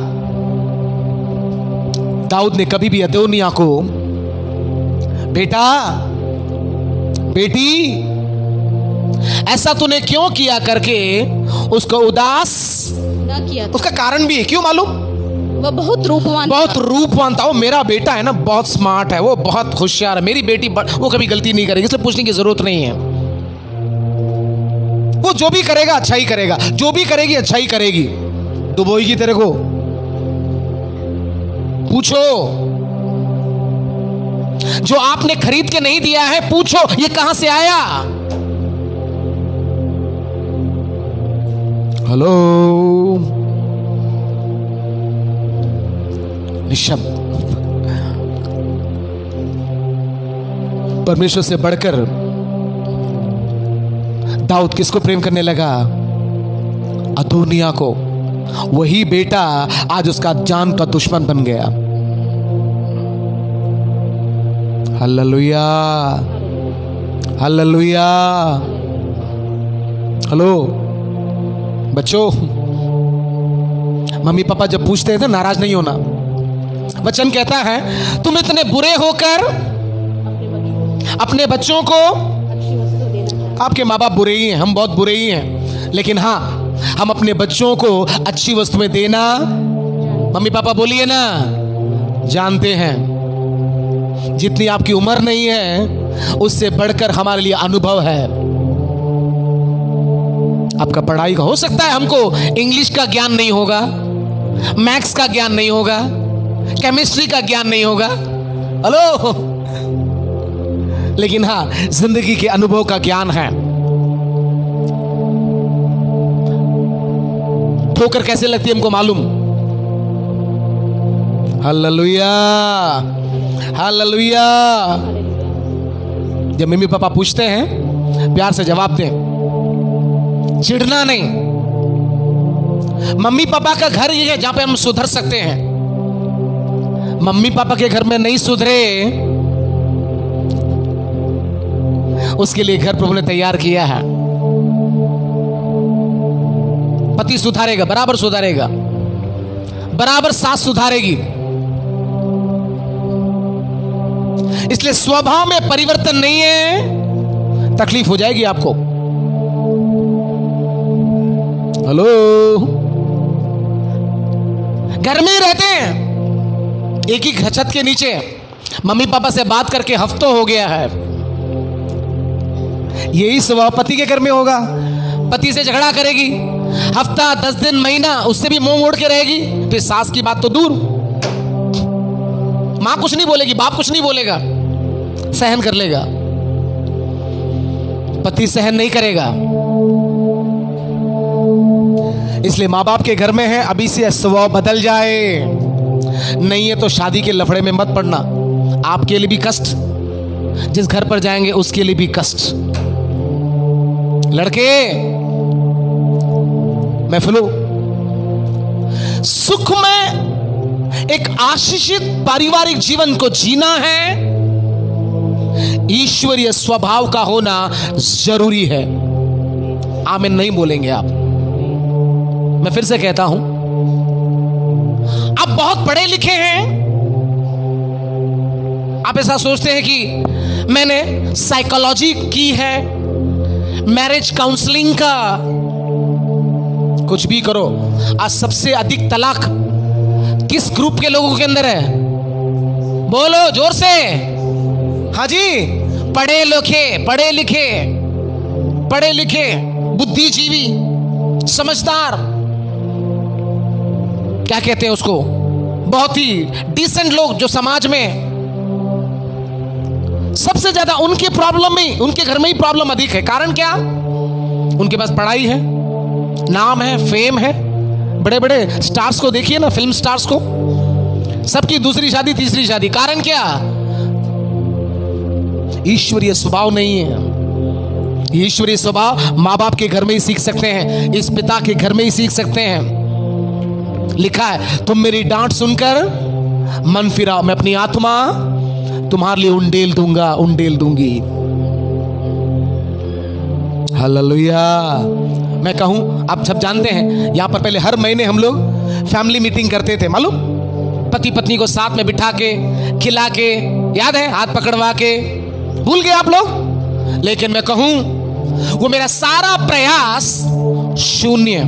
दाऊद ने कभी भी अदोनिया को बेटा, बेटी, ऐसा तूने क्यों किया करके उसको उदास ना किया। उसका कारण भी है, क्यों मालूम? वह बहुत रूपवान था। वो मेरा बेटा है ना, बहुत स्मार्ट है, वो बहुत होशियार है। मेरी बेटी वो कभी गलती नहीं करेगी, इसलिए पूछने की जरूरत नहीं है। वो जो भी करेगा अच्छा ही करेगा, जो भी करेगी अच्छा ही करेगी। डुबोएगी तेरे को। पूछो। जो आपने खरीद के नहीं दिया है, पूछो ये कहां से आया? हेलो, निशब्द। परमेश्वर से बढ़कर दाऊद किसको प्रेम करने लगा? अदोनिया को। वही बेटा आज उसका जान का दुश्मन बन गया। Hallelujah, hallelujah. हेलो बच्चों, मम्मी पापा जब पूछते हैं तो नाराज नहीं होना। वचन कहता है, तुम इतने बुरे होकर अपने बच्चों को, आपके माँ बाप बुरे ही हैं, हम बहुत बुरे ही हैं, लेकिन हाँ, हम अपने बच्चों को अच्छी वस्तु में देना, मम्मी पापा बोलिए ना, जानते हैं। जितनी आपकी उम्र नहीं है, उससे बढ़कर हमारे लिए अनुभव है। आपका पढ़ाई का हो सकता है हमको इंग्लिश का ज्ञान नहीं होगा, मैथ्स का ज्ञान नहीं होगा, केमिस्ट्री का ज्ञान नहीं होगा, हेलो, लेकिन हाँ, जिंदगी के अनुभव का ज्ञान है। ठोकर कैसे लगती है हमको मालूम। Hallelujah, hallelujah. जब मम्मी पापा पूछते हैं, प्यार से जवाब दें, चिढ़ना नहीं। मम्मी पापा का घर ये है जहां पे हम सुधर सकते हैं। मम्मी पापा के घर में नहीं सुधरे, उसके लिए घर प्रभु ने तैयार किया है। पति सुधारेगा, बराबर सुधारेगा, बराबर सास सुधारेगी। इसलिए स्वभाव में परिवर्तन नहीं है, तकलीफ हो जाएगी आपको। हेलो, घर में रहते हैं एक ही छत के नीचे, मम्मी पापा से बात करके हफ्तों हो गया है। यही स्वभाव पति के घर में होगा। पति से झगड़ा करेगी, हफ्ता, 10 दिन, महीना, उससे भी मुंह मोड़ के रहेगी। फिर सास की बात तो दूर, मां कुछ नहीं बोलेगी, बाप कुछ नहीं बोलेगा, सहन कर लेगा। पति सहन नहीं करेगा। इसलिए माँ बाप के घर में है, अभी से स्वभाव बदल जाए, नहीं है तो शादी के लफड़े में मत पड़ना। आपके लिए भी कष्ट, जिस घर पर जाएंगे उसके लिए भी कष्ट। लड़के मैं फ्लो, सुख में एक आशीषित पारिवारिक जीवन को जीना है, ईश्वरीय स्वभाव का होना जरूरी है। आमीन नहीं बोलेंगे आप। मैं फिर से कहता हूं, आप बहुत पढ़े लिखे हैं, आप ऐसा सोचते हैं कि मैंने साइकोलॉजी की है, मैरिज काउंसलिंग का, कुछ भी करो। आज सबसे अधिक तलाक किस ग्रुप के लोगों के अंदर है? बोलो जोर से। हाँ जी, पढ़े लिखे, पढ़े लिखे, पढ़े लिखे, बुद्धिजीवी, समझदार, क्या कहते हैं उसको, बहुत ही डिसेंट लोग जो समाज में, सबसे ज्यादा उनके प्रॉब्लम में, उनके घर में ही प्रॉब्लम अधिक है। कारण क्या? उनके पास पढ़ाई है, नाम है, फेम है। बड़े बड़े स्टार्स को देखिए ना, फिल्म स्टार्स को, सबकी दूसरी शादी, तीसरी शादी। कारण क्या? ईश्वरीय स्वभाव नहीं है। ईश्वरीय स्वभाव माँ बाप के घर में ही सीख सकते हैं, इस पिता के घर में ही सीख सकते हैं। लिखा है, तुम मेरी डांट सुनकर मन फिराओ, मैं अपनी आत्मा तुम्हारे लिए उंडेल दूंगा, उंडेल दूंगी। हालेलुया। मैं कहूं, आप सब जानते हैं, यहां पर पहले हर महीने हम लोग फैमिली मीटिंग करते थे, मालूम? पति पत्नी को साथ में बिठा के, खिला के, याद है, हाथ पकड़वा के। भूल गए आप लोग? लेकिन मैं कहूं, वो मेरा सारा प्रयास शून्य।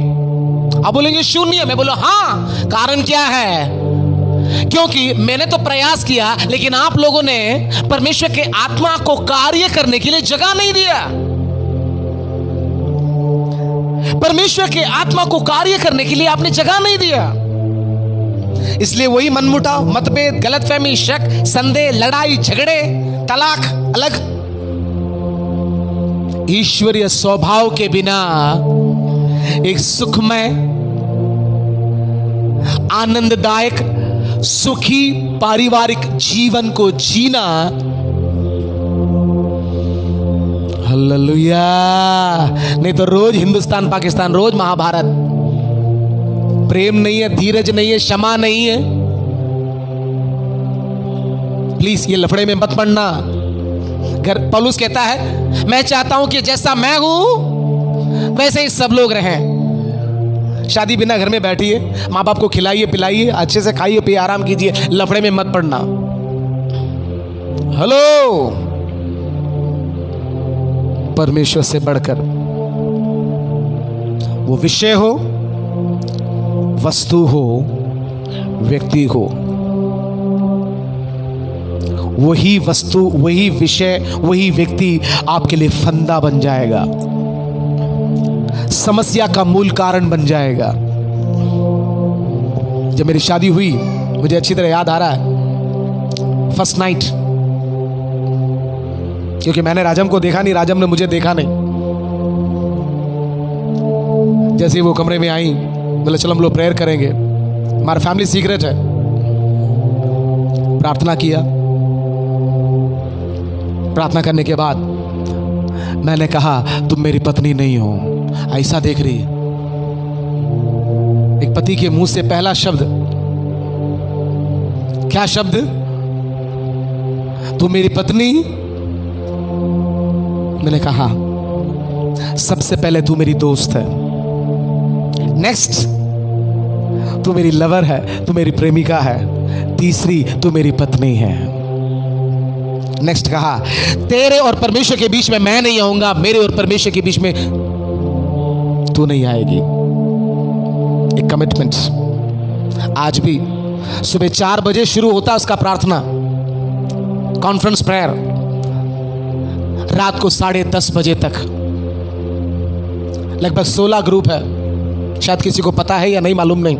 आप बोलेंगे शून्य, मैं बोलो हाँ। कारण क्या है? क्योंकि मैंने तो प्रयास किया, लेकिन आप लोगों ने परमेश्वर के आत्मा को कार्य करने के लिए जगह नहीं दिया। परमेश्वर के आत्मा को कार्य करने के लिए आपने जगह नहीं दिया। इसलिए वही मनमुटाव, मतभेद, गलतफहमी, शक, संदेह, लड़ाई, झगड़े, तलाक, अलग। ईश्वरीय स्वभाव के बिना एक सुखमय, आनंददायक, सुखी पारिवारिक जीवन को जीना, हालेलुया, नहीं तो रोज हिंदुस्तान पाकिस्तान, रोज महाभारत। प्रेम नहीं है, धीरज नहीं है, क्षमा नहीं है। प्लीज ये लफड़े में मत पड़ना। घर पौलुस कहता है, मैं चाहता हूं कि जैसा मैं हूं वैसे ही सब लोग रहें। शादी बिना घर में बैठिए, माँ बाप को खिलाइए पिलाइए, अच्छे से खाइए पिए, आराम कीजिए, लफड़े में मत पड़ना। हेलो, परमेश्वर से बढ़कर वो विषय हो, वस्तु हो, व्यक्ति हो, वही वस्तु, वही विषय, वही व्यक्ति आपके लिए फंदा बन जाएगा, समस्या का मूल कारण बन जाएगा। जब मेरी शादी हुई, मुझे अच्छी तरह याद आ रहा है, फर्स्ट नाइट, क्योंकि मैंने राजम को देखा नहीं, राजम ने मुझे देखा नहीं। जैसे ही वो कमरे में आई, बोले चलो हम लोग प्रेयर करेंगे, हमारा फैमिली सीक्रेट है। प्रार्थना किया, प्रार्थना करने के बाद मैंने कहा, तुम मेरी पत्नी नहीं हो। ऐसा देख रही है। एक पति के मुंह से पहला शब्द, क्या शब्द? तू मेरी पत्नी। मैंने कहा, सबसे पहले तू मेरी दोस्त है, नेक्स्ट तू मेरी लवर है, तू मेरी प्रेमिका है, तीसरी तू मेरी पत्नी है। नेक्स्ट कहा, तेरे और परमेश्वर के बीच में मैं नहीं आऊंगा, मेरे और परमेश्वर के बीच में तू नहीं आएगी। एक कमिटमेंट। आज भी सुबह 4 बजे शुरू होता उसका प्रार्थना, कॉन्फ्रेंस प्रेयर, रात को 10:30 बजे तक। लगभग 16 ग्रुप है, शायद किसी को पता है या नहीं, मालूम नहीं।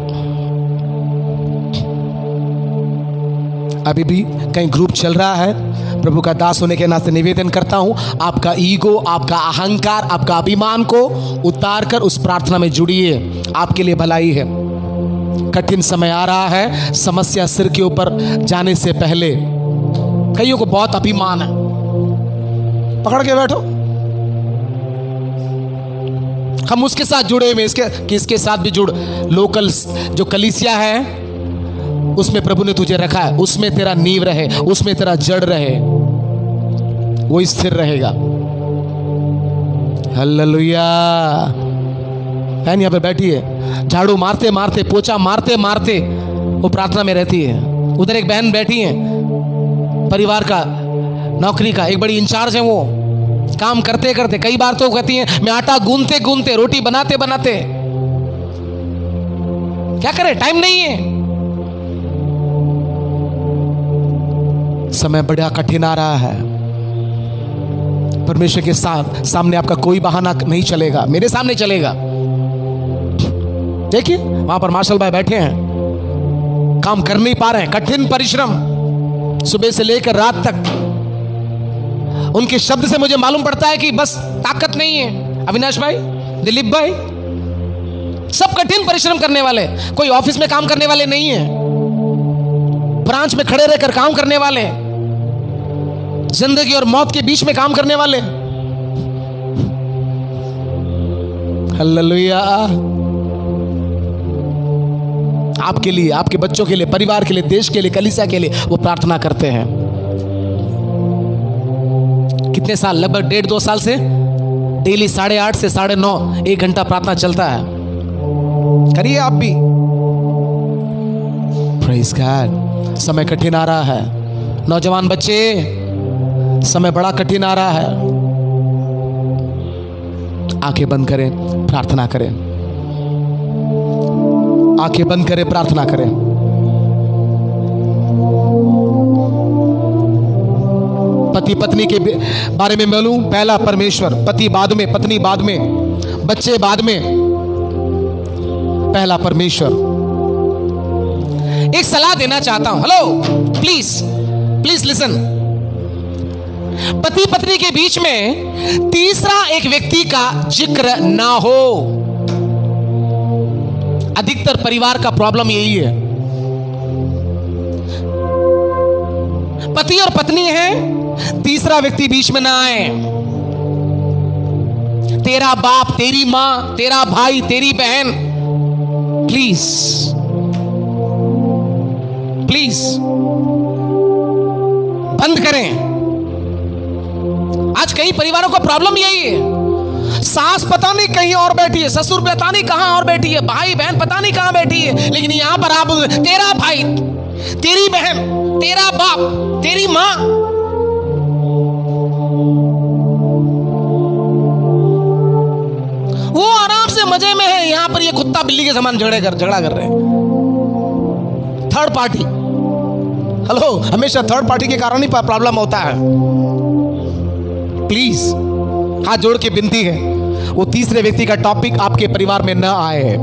अभी भी कहीं ग्रुप चल रहा है। प्रभु का दास होने के नाते निवेदन करता हूं, आपका ईगो, आपका अहंकार, आपका अभिमान को उतार कर उस प्रार्थना में जुड़िए। आपके लिए भलाई है। कठिन समय आ रहा है। समस्या सिर के ऊपर जाने से पहले कईयों को बहुत अभिमान है, पकड़ के बैठो। हम उसके साथ जुड़े हुए, इसके साथ भी जुड़। लोकल जो कलीसिया है उसमें प्रभु ने तुझे रखा है, उसमें तेरा नींव रहे, उसमें तेरा जड़ रहे, वो स्थिर रहेगा। हालेलुया। बहन यहाँ पे बैठी है, झाड़ू मारते मारते, पोछा मारते मारते वो प्रार्थना में रहती है। उधर एक बहन बैठी है, परिवार का, नौकरी का एक बड़ी इंचार्ज है। वो काम करते करते कई बार तो कहती है मैं आटा गूंथते गूंथते, रोटी बनाते बनाते, क्या करे, टाइम नहीं है। समय बड़ा कठिन आ रहा है। परमेश्वर के सामने आपका कोई बहाना नहीं चलेगा, मेरे सामने चलेगा। देखिए वहां पर मार्शल भाई बैठे हैं, काम कर नहीं पा रहे हैं, कठिन परिश्रम सुबह से लेकर रात तक। उनके शब्द से मुझे मालूम पड़ता है कि बस ताकत नहीं है। अविनाश भाई, दिलीप भाई, सब कठिन परिश्रम करने वाले, कोई ऑफिस में काम करने वाले नहीं है, ब्रांच में खड़े रहकर काम करने वाले, जिंदगी और मौत के बीच में काम करने वाले। हालेलुया। आपके लिए, आपके बच्चों के लिए, परिवार के लिए, देश के लिए, कलीसिया के लिए वो प्रार्थना करते हैं। कितने साल, लगभग 1.5-2 साल से डेली 8:30 से 9:30 1 घंटा प्रार्थना चलता है। करिए आप भी। Praise God. समय कठिन आ रहा है। नौजवान बच्चे, समय बड़ा कठिन आ रहा है। आंखें बंद करें, प्रार्थना करें। आंखें बंद करें, प्रार्थना करें। पति पत्नी के बारे में मालूम, पहला परमेश्वर, पति बाद में, पत्नी बाद में, बच्चे बाद में, पहला परमेश्वर। एक सलाह देना चाहता हूं। Hello, please listen. पति पत्नी के बीच में तीसरा एक व्यक्ति का जिक्र ना हो। अधिकतर परिवार का प्रॉब्लम यही है। पति और पत्नी है, तीसरा व्यक्ति बीच में ना आए। तेरा बाप, तेरी मां, तेरा भाई, तेरी बहन, प्लीज बंद करें। आज कई परिवारों का प्रॉब्लम यही है। सास पता नहीं कहीं और बैठी है, ससुर पता नहीं कहां और बैठी है, भाई बहन पता नहीं कहां बैठी है, लेकिन यहां पर आप, तेरा भाई, तेरी बहन, तेरा बाप, तेरी मां। वो आराम से मजे में है, यहां पर ये कुत्ता बिल्ली के समान झगड़ा कर रहे हैं। Third party. हेलो, हमेशा थर्ड पार्टी के कारण ही प्रॉब्लम होता है। प्लीज हाथ जोड़ के विनती है, वो तीसरे व्यक्ति का टॉपिक आपके परिवार में न आए।